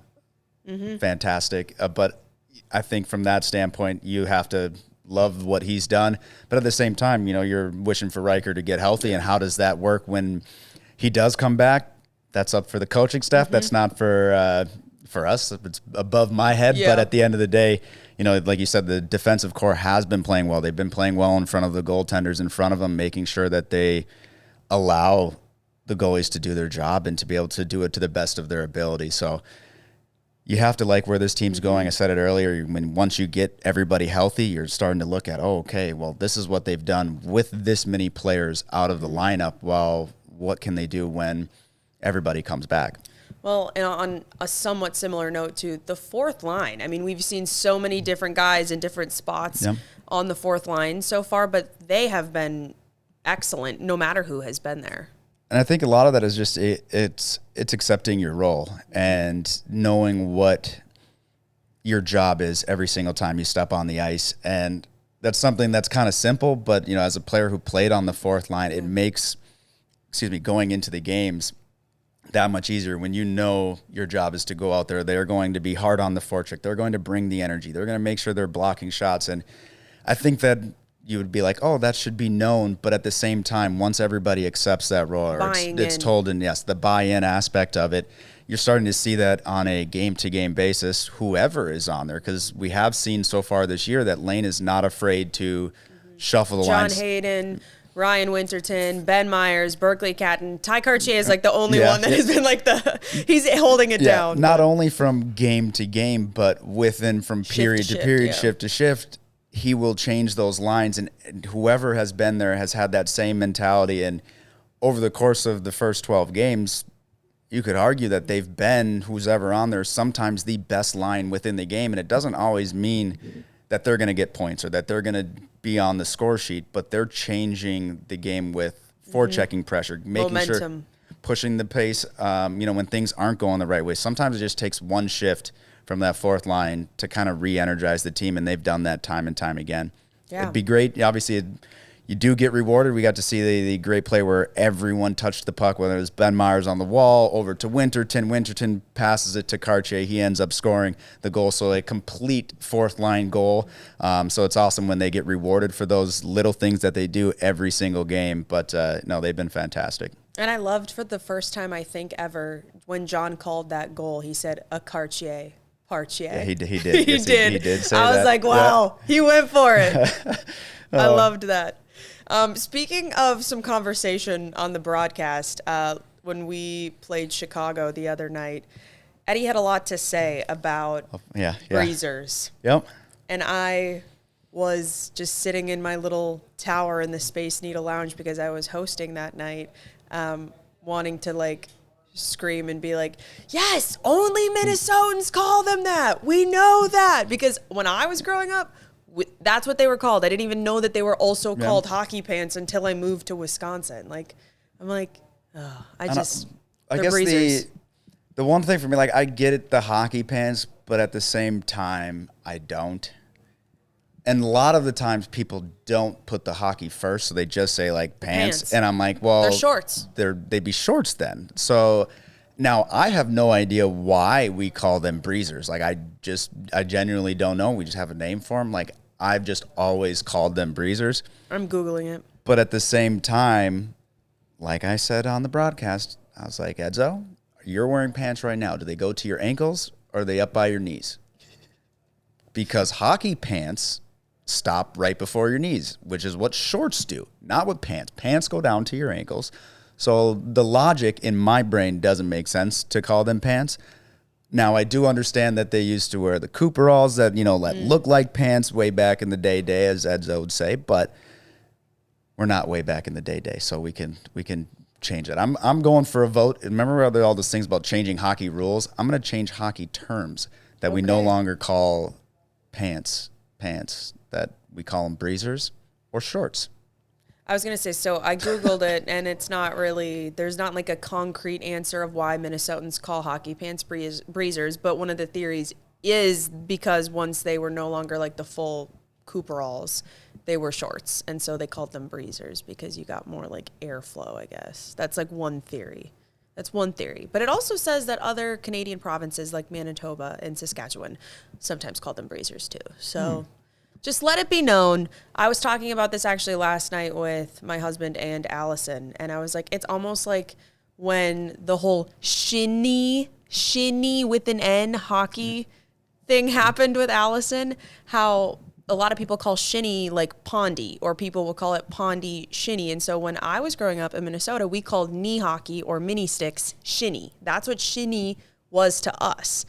Fantastic. But I think from that standpoint, you have to love what he's done. But at the same time, you're wishing for Riker to get healthy. And how does that work when he does come back? That's up for the coaching staff. That's not for us. It's above my head. Yeah. But at the end of the day, like you said, the defensive core has been playing well. They've been playing well in front of the goaltenders in front of them, making sure that they allow the goalies to do their job and to be able to do it to the best of their ability. So you have to like where this team's going. I said it earlier. Once you get everybody healthy, you're starting to look at, okay, well, this is what they've done with this many players out of the lineup. Well, what can they do when everybody comes back? Well, and on a somewhat similar note to the fourth line, I mean, we've seen so many different guys in different spots on the fourth line so far, but they have been excellent no matter who has been there. And I think a lot of that is just it's accepting your role and knowing what your job is every single time you step on the ice. And that's something that's kind of simple, but as a player who played on the fourth line, it makes going into the games that much easier when your job is to go out there. They're going to be hard on the forecheck. They're going to bring the energy. They're going to make sure they're blocking shots. And I think that you would be like, oh, that should be known. But at the same time, once everybody accepts that role, or it's told, and yes, the buy-in aspect of it, you're starting to see that on a game-to-game basis, whoever is on there, because we have seen so far this year that Lane is not afraid to shuffle the John lines. Hayden, Ryan Winterton, Ben Myers, Berkeley Catton. Ty Cartier is like the only one that has been like he's holding it down. Not only from game to game, but from period to period, shift to shift, he will change those lines. And whoever has been there has had that same mentality. And over the course of the first 12 games, you could argue that they've been, who's ever on there, sometimes the best line within the game. And it doesn't always mean that they're going to get points or that they're going to be on the score sheet, but they're changing the game with forechecking pressure, making momentum, sure, pushing the pace, when things aren't going the right way. Sometimes it just takes one shift from that fourth line to kind of re-energize the team, and they've done that time and time again. Yeah. It'd be great. Obviously, you do get rewarded. We got to see the great play where everyone touched the puck, whether it was Ben Myers on the wall, over to Winterton. Winterton passes it to Cartier. He ends up scoring the goal. So a complete fourth-line goal. So it's awesome when they get rewarded for those little things that they do every single game. But, no, they've been fantastic. And I loved for the first time, I think, ever, when John called that goal, he said, a Cartier. Yeah, he did. He Yes, did. He did say I was that. like, wow, he went for it. I loved that. Speaking of some conversation on the broadcast, when we played Chicago the other night, Eddie had a lot to say about breezers. Yep. And I was just sitting in my little tower in the Space Needle Lounge because I was hosting that night, wanting to scream and be like, yes, only Minnesotans call them that. We know that. Because when I was growing up, that's what they were called. I didn't even know that they were also called hockey pants until I moved to Wisconsin. I guess the one thing for me, I get it, the hockey pants, but at the same time, I don't. And a lot of the times people don't put the hockey first, so they just say pants. And I'm like, well, they're shorts. They'd be shorts then. So now I have no idea why we call them breezers. I genuinely don't know. We just have a name for them. I've just always called them breezers. I'm Googling it. But at the same time, like I said on the broadcast, I was like, Edzo, you're wearing pants right now. Do they go to your ankles or are they up by your knees? Because hockey pants stop right before your knees, which is what shorts do, not what pants. Pants go down to your ankles. So the logic in my brain doesn't make sense to call them pants. Now, I do understand that they used to wear the Cooperalls that, look like pants way back in the day, as Edzo would say, but we're not way back in the day, so we can change it. I'm going for a vote. Remember all those things about changing hockey rules? I'm going to change hockey terms that we no longer call pants, that we call them breezers or shorts. I was going to say, so I Googled it, and it's not really, there's not a concrete answer of why Minnesotans call hockey pants breezers, but one of the theories is because once they were no longer the full Cooperalls, they were shorts, and so they called them breezers because you got more airflow, I guess. That's one theory. That's one theory. But it also says that other Canadian provinces like Manitoba and Saskatchewan sometimes call them breezers too. So just let it be known. I was talking about this actually last night with my husband and Allison, and I was like, it's almost like when the whole shinny with an N hockey thing happened with Allison, how a lot of people call shinny pondy, or people will call it pondy shinny. And so when I was growing up in Minnesota, we called knee hockey or mini sticks shinny. That's what shinny was to us.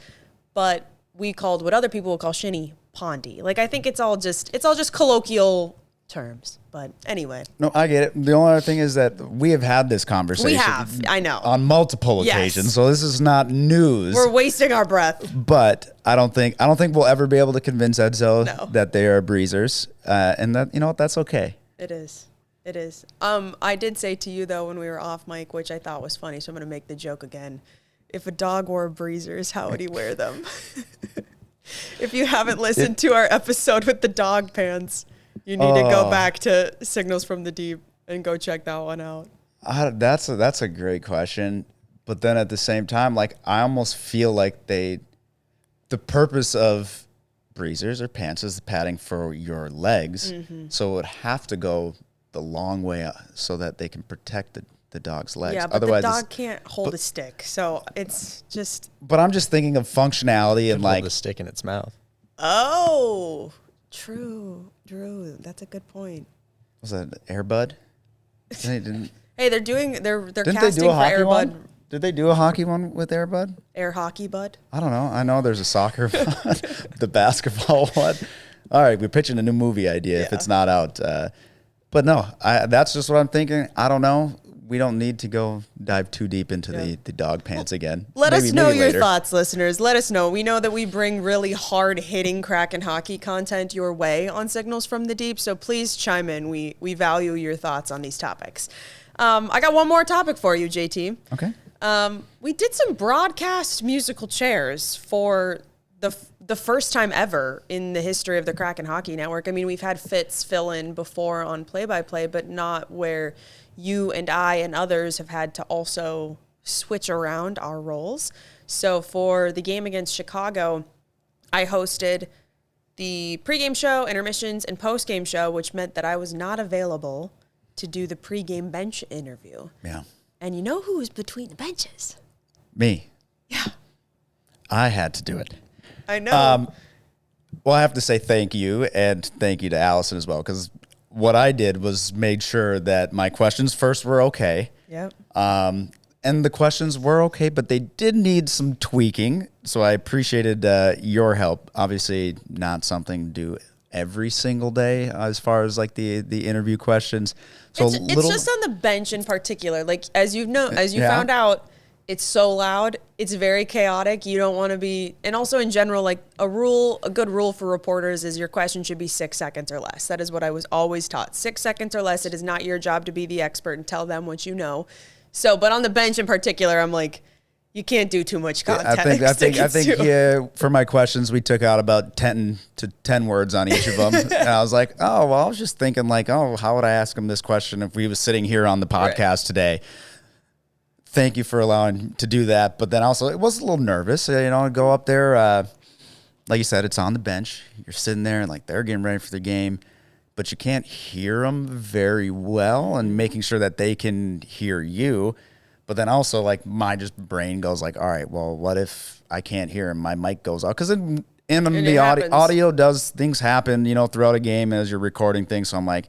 But we called what other people would call shinny pondy. I think it's all just colloquial terms. But anyway. No, I get it. The only other thing is that we have had this conversation. We have, I know. On multiple occasions, so this is not news. We're wasting our breath. But I don't think we'll ever be able to convince Edzo that they are breezers. And that, that's okay. It is. It is. I did say to you though when we were off mic, which I thought was funny, so I'm gonna make the joke again. If a dog wore breezers, how would he wear them? If you haven't listened to our episode with the dog pants, you need to go back to Signals from the Deep and go check that one out. That's a great question. But then at the same time, I almost feel like the purpose of breezers or pants is the padding for your legs. Mm-hmm. So it would have to go the long way so that they can protect the dog's legs. Yeah, but Otherwise, the dog can't hold a stick, so it's just. But I'm just thinking of functionality and like the stick in its mouth. Oh, true, Drew. That's a good point. Was that Airbud? Didn't Hey, they're casting they do a for hockey Airbud. one? Did they do a hockey one with Airbud? Air hockey, bud. I don't know. I know there's a soccer one, the basketball one. All right, we're pitching a new movie idea if it's not out. But no, that's just what I'm thinking. I don't know. We don't need to dive too deep into the dog pants again. Let us know your later. thoughts, listeners. Let us know. We know that we bring really hard-hitting Kraken hockey content your way on Signals from the Deep, so please chime in. We value your thoughts on these topics. I got one more topic for you, JT. Okay. We did some broadcast musical chairs for the first time ever in the history of the Kraken Hockey Network. I mean, we've had Fitz fill in before on play-by-play, but not where you and I and others have had to also switch around our roles. So for the game against Chicago, I hosted the pregame show, intermissions, and postgame show, which meant that I was not available to do the pregame bench interview. Yeah. And you know who was between the benches? Me. Yeah. I had to do it. I know. Well, I have to say thank you, and thank you to Allison as well, because what I did was made sure that my questions first were okay. Yep. And the questions were okay, but they did need some tweaking. So I appreciated your help. Obviously, not something to do every single day as far as like the interview questions. So it's just on the bench in particular. Like as you found out, it's so loud. It's very chaotic. You don't want to be, and also in general, like a good rule for reporters is your question should be 6 seconds or less. That is what I was always taught. 6 seconds or less. It is not your job to be the expert and tell them what you know. So, but on the bench in particular, I'm like, you can't do too much context. I think yeah, for my questions, we took out about 10 words on each of them. And I was like, oh, well, I was just thinking like, oh, how would I ask him this question if we was sitting here on the podcast today? Thank you for allowing to do that. But then also it was a little nervous, go up there. Like you said, it's on the bench. You're sitting there and like they're getting ready for the game, but you can't hear them very well and making sure that they can hear you. But then also like my just brain goes like, all right, well, what if I can't hear him? My mic goes out. Because in the audio does things happen, throughout a game as you're recording things. So I'm like,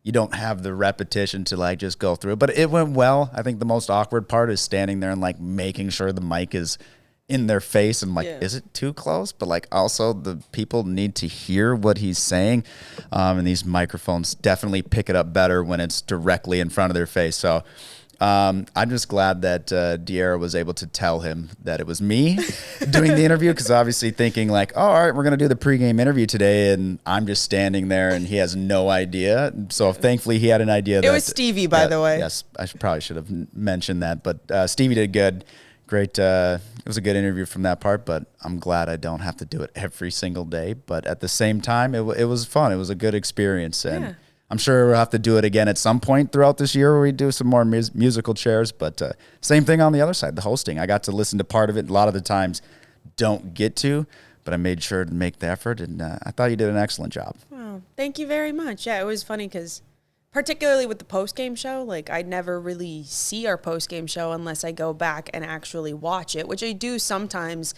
you don't have the repetition to like just go through it. But it went well. I think the most awkward part is standing there and like making sure the mic is in their face and like, is it too close? But like also the people need to hear what he's saying. And these microphones definitely pick it up better when it's directly in front of their face. So I'm just glad that Diarra was able to tell him that it was me doing the interview, because obviously thinking like, oh, all right, we're going to do the pregame interview today, and I'm just standing there and he has no idea. So thankfully he had an idea. It was Stevie, by the way. Yes, I probably should have mentioned that, but Stevie did good. Great. It was a good interview from that part, but I'm glad I don't have to do it every single day. But at the same time, it was fun. It was a good experience, and I'm sure we'll have to do it again at some point throughout this year where we do some more musical chairs. But same thing on the other side, the hosting. I got to listen to part of it. A lot of the times don't get to, but I made sure to make the effort, and I thought you did an excellent job. Wow, thank you very much. Yeah, it was funny because particularly with the post-game show, like I never really see our post-game show unless I go back and actually watch it, which I do sometimes,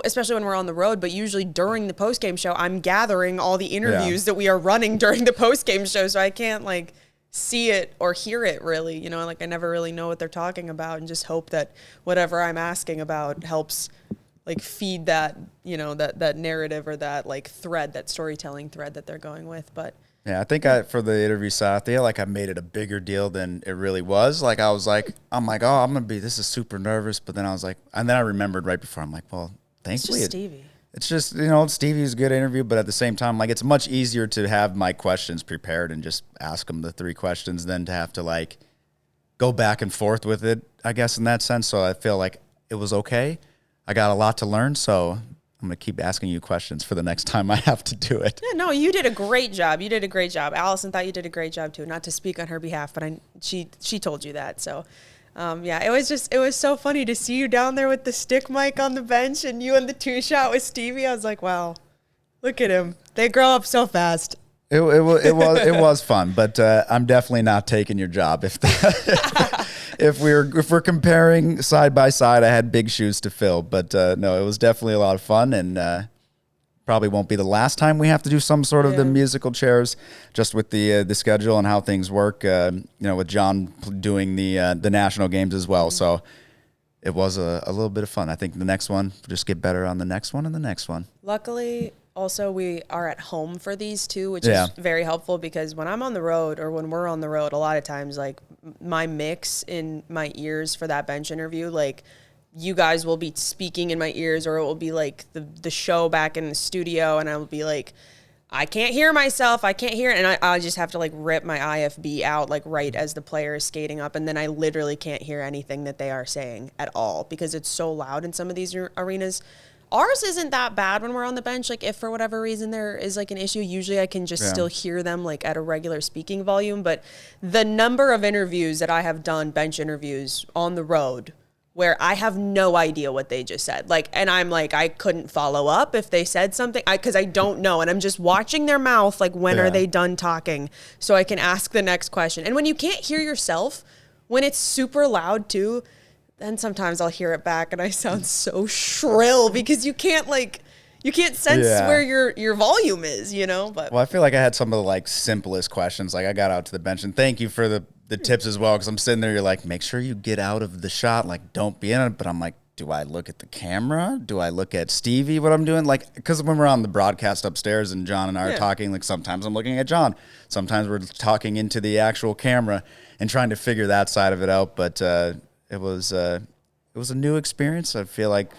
especially when we're on the road, but usually during the post-game show, I'm gathering all the interviews that we are running during the post-game show, so I can't like see it or hear it really, like I never really know what they're talking about, and just hope that whatever I'm asking about helps like feed that, that narrative or that like thread, that storytelling thread that they're going with. But yeah, I think for the interview side, I feel like I made it a bigger deal than it really was. Like I'm like, oh, this is super nervous. But then I was like, and then I remembered right before, I'm like, well, thankfully it's just Stevie. It's just, Stevie's a good interview, but at the same time, like it's much easier to have my questions prepared and just ask him the 3 questions than to have to like go back and forth with it, I guess, in that sense. So I feel like it was okay. I got a lot to learn, so I'm going to keep asking you questions for the next time I have to do it. Yeah, no, you did a great job. Allison thought you did a great job too. Not to speak on her behalf, but she told you that. So, it was so funny to see you down there with the stick mic on the bench and you in the 2-shot with Stevie. I was like, wow, look at him. They grow up so fast. It was fun, but I'm definitely not taking your job if if we're comparing side by side, I had big shoes to fill. But no, it was definitely a lot of fun, and probably won't be the last time we have to do some sort of the musical chairs, just with the schedule and how things work. With John doing the national games as well. So it was a little bit of fun. I think the next one, we'll just get better on the next one and the next one. Luckily, also, we are at home for these too, which is very helpful, because when I'm on the road, or when we're on the road, a lot of times, like, my mix in my ears for that bench interview, like, you guys will be speaking in my ears, or it will be like the show back in the studio, and I will be like, I can't hear myself. I can't hear it. And I just have to like rip my IFB out like right as the player is skating up. And then I literally can't hear anything that they are saying at all, because it's so loud in some of these arenas. Ours isn't that bad when we're on the bench. Like, if for whatever reason there is like an issue, usually I can just still hear them like at a regular speaking volume. But the number of interviews that I have done, bench interviews on the road, where I have no idea what they just said. Like, and I'm like, I couldn't follow up if they said something, because I don't know. And I'm just watching their mouth, like, when are they done talking, so I can ask the next question. And when you can't hear yourself, when it's super loud too, then sometimes I'll hear it back and I sound so shrill, because you can't sense where your volume is, But Well, I feel like I had some of the like simplest questions. Like, I got out to the bench, and thank you for the tips as well, because I'm sitting there, you're like, make sure you get out of the shot, like, don't be in it. But I'm like, do I look at the camera? Do I look at Stevie, what I'm doing? Like, because when we're on the broadcast upstairs and John and I are talking, like, sometimes I'm looking at John, sometimes we're talking into the actual camera and trying to figure that side of it out. But it was a new experience. I feel like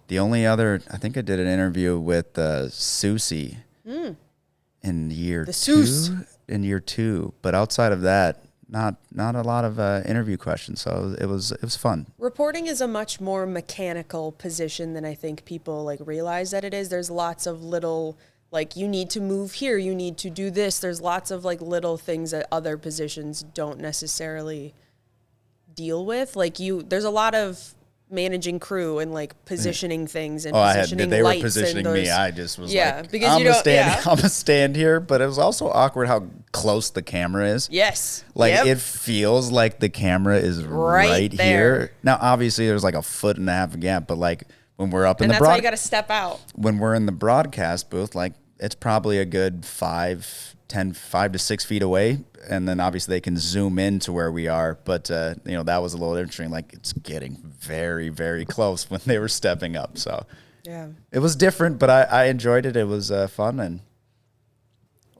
the only other, I think I did an interview with Susie in year two, but outside of that, not a lot of interview questions, so it was fun. Reporting is a much more mechanical position than I think people like realize that it is. There's lots of little, like, you need to move here, you need to do this. There's lots of like little things that other positions don't necessarily deal with. Like, there's a lot of managing crew and like positioning things and positioning they lights. Were positioning and me. I just was like, because I'm gonna stand here. But it was also awkward how close the camera is. Yes. Like, it feels like the camera is right here. Now, obviously, there's like a 1.5 foot gap, but like when we're up in the that's why you got to step out. When we're in the broadcast booth, like, it's probably a good 5 to 6 feet away, and then obviously they can zoom in to where we are. But that was a little interesting. Like, it's getting very, very close when they were stepping up. So it was different, but I enjoyed it. It was fun, and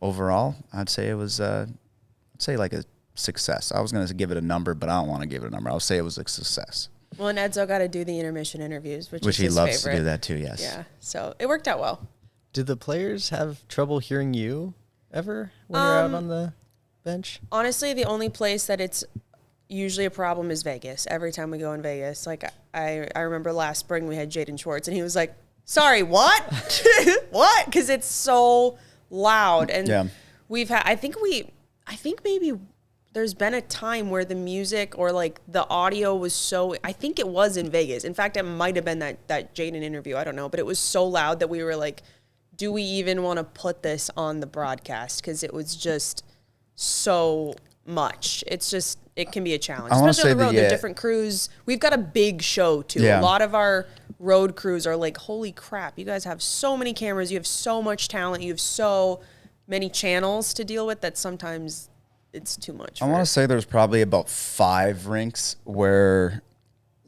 overall, I'd say it was like a success. I was going to give it a number, but I don't want to give it a number. I'll say it was a success. Well, and Edzo got to do the intermission interviews, which is he his loves favorite. to do that too. Yes. Yeah. So it worked out well. Did the players have trouble hearing you ever when you're out on the bench? Honestly, the only place that it's usually a problem is Vegas. Every time we go in Vegas, like, I remember last spring we had Jaden Schwartz, and he was like, sorry, what? What? Because it's so loud. And we've had, I think maybe there's been a time where the music or like the audio was so, I think it was in Vegas. In fact, it might have been that Jaden interview. I don't know, but it was so loud that we were like, do we even want to put this on the broadcast? Because it was just so much. It's just, it can be a challenge. Especially on the road, there are different crews. We've got a big show too. A lot of our road crews are like, holy crap, you guys have so many cameras, you have so much talent, you have so many channels to deal with that sometimes it's too much. I want to say there's probably about 5 rinks where,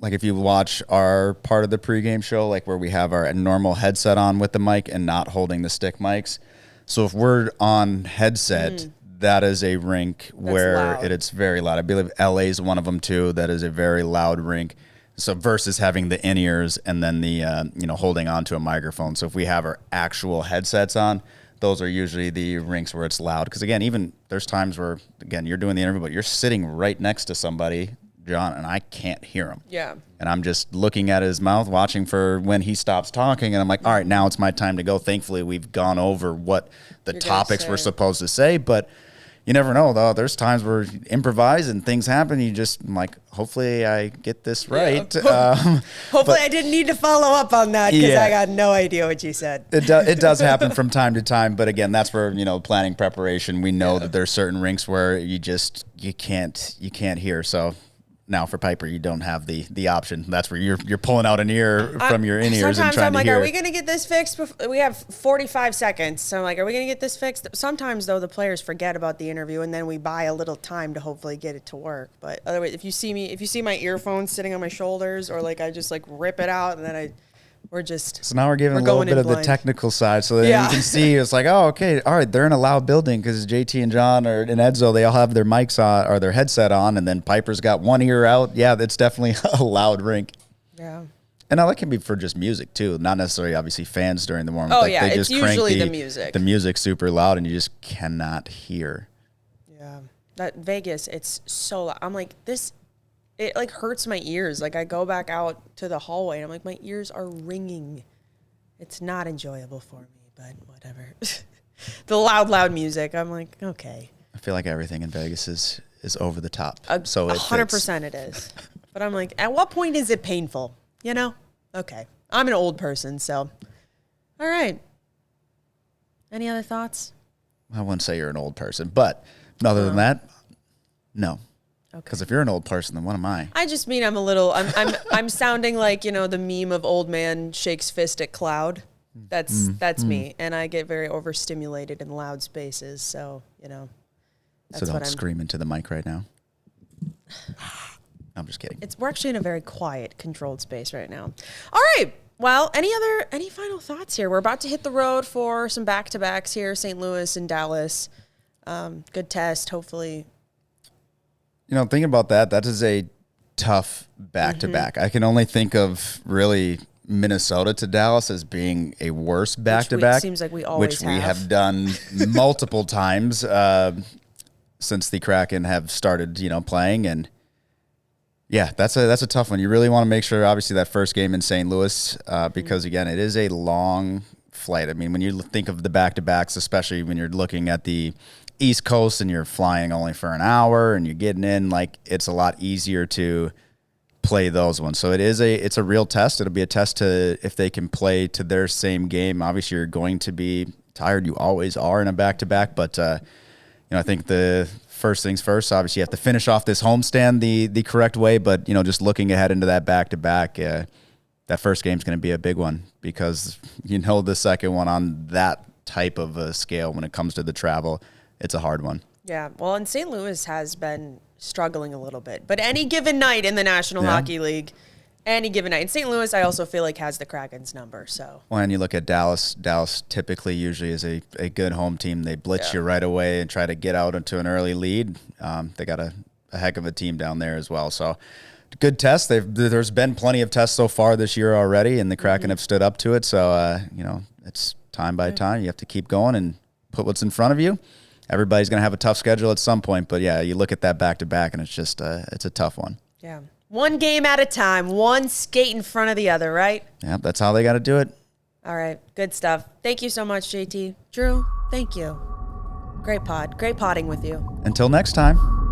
like, if you watch our part of the pregame show, like where we have our normal headset on with the mic and not holding the stick mics. So if we're on headset, that is a rink where it's very loud. I believe LA is one of them too. That is a very loud rink. So versus having the in-ears and then the, holding on to a microphone. So if we have our actual headsets on, those are usually the rinks where it's loud. Because again, even there's times where, again, you're doing the interview, but you're sitting right next to somebody, John, and I can't hear him. Yeah. And I'm just looking at his mouth, watching for when he stops talking. And I'm like, all right, now it's my time to go. Thankfully, we've gone over what the topics we're supposed to say. But you never know, though. There's times where you improvise and things happen. You just, I'm like, hopefully I get this right. Hopefully I didn't need to follow up on that because I got no idea what you said. It does happen from time to time. But again, that's where, planning preparation, we know that there's certain rinks where you can't hear. So Now for Piper, you don't have the option. That's where you're pulling out an ear from your in-ears and Sometimes trying I'm like, to hear. are we going to get this fixed? We have 45 seconds. So I'm like, are we going to get this fixed? Sometimes, though, the players forget about the interview, and then we buy a little time to hopefully get it to work. But otherwise, if you see my earphones sitting on my shoulders, or like I just like rip it out, and then So now we're giving a little bit of the technical side, so that you can see it's like, oh, okay, all right, they're in a loud building because JT and John and Edzo, they all have their mics on or their headset on, and then Piper's got one ear out. Yeah, that's definitely a loud rink. Yeah. And now that can be for just music too, not necessarily obviously fans during the warm-up. Oh, like, yeah, they it's just crank usually the music. The music's super loud, and you just cannot hear. Yeah. That Vegas, it's so loud. I'm like, it like hurts my ears. Like I go back out to the hallway and I'm like, my ears are ringing. It's not enjoyable for me, but whatever. The loud music. I'm like, okay. I feel like everything in Vegas is over the top. So 100% it is. But I'm like, at what point is it painful? You know? Okay. I'm an old person, so. All right. Any other thoughts? I wouldn't say you're an old person, but other than that, no. Because if you're an old person, then what am I? I just mean I'm sounding like, the meme of old man shakes fist at cloud. That's me. And I get very overstimulated in loud spaces. So, that's so don't what I'm scream into the mic right now. I'm just kidding. We're actually in a very quiet, controlled space right now. All right. Well, any final thoughts here? We're about to hit the road for some back-to-backs here, St. Louis and Dallas. Good test, hopefully. Thinking about that is a tough back-to-back. I can only think of really Minnesota to Dallas as being a worse back-to-back. Seems like we always Which we have done multiple times since the Kraken have started, playing. And, yeah, that's a tough one. You really want to make sure, obviously, that first game in St. Louis because, again, it is a long flight. I mean, when you think of the back-to-backs, especially when you're looking at the East Coast and you're flying only for an hour and you're getting in, like it's a lot easier to play those ones. So it's a real test. It'll be a test to if they can play to their same game. Obviously, you're going to be tired. You always are in a back-to-back, but I think the first things first. Obviously, you have to finish off this homestand the correct way. But just looking ahead into that back-to-back, that first game's going to be a big one because the second one on that type of a scale when it comes to the travel, it's a hard one. Yeah, well, and St. Louis has been struggling a little bit. But any given night in the National Hockey League, any given night. And St. Louis, I also feel like, has the Kraken's number. So. Well, and you look at Dallas. Dallas typically usually is a good home team. They blitz you right away and try to get out into an early lead. They got a heck of a team down there as well. So good test. There's been plenty of tests so far this year already, and the Kraken have stood up to it. So, it's time by time. You have to keep going and put what's in front of you. Everybody's going to have a tough schedule at some point, but yeah, you look at that back-to-back, and it's just it's a tough one. Yeah. One game at a time, one skate in front of the other, right? Yeah, that's how they got to do it. All right, good stuff. Thank you so much, JT. Drew, thank you. Great pod. Great podding with you. Until next time.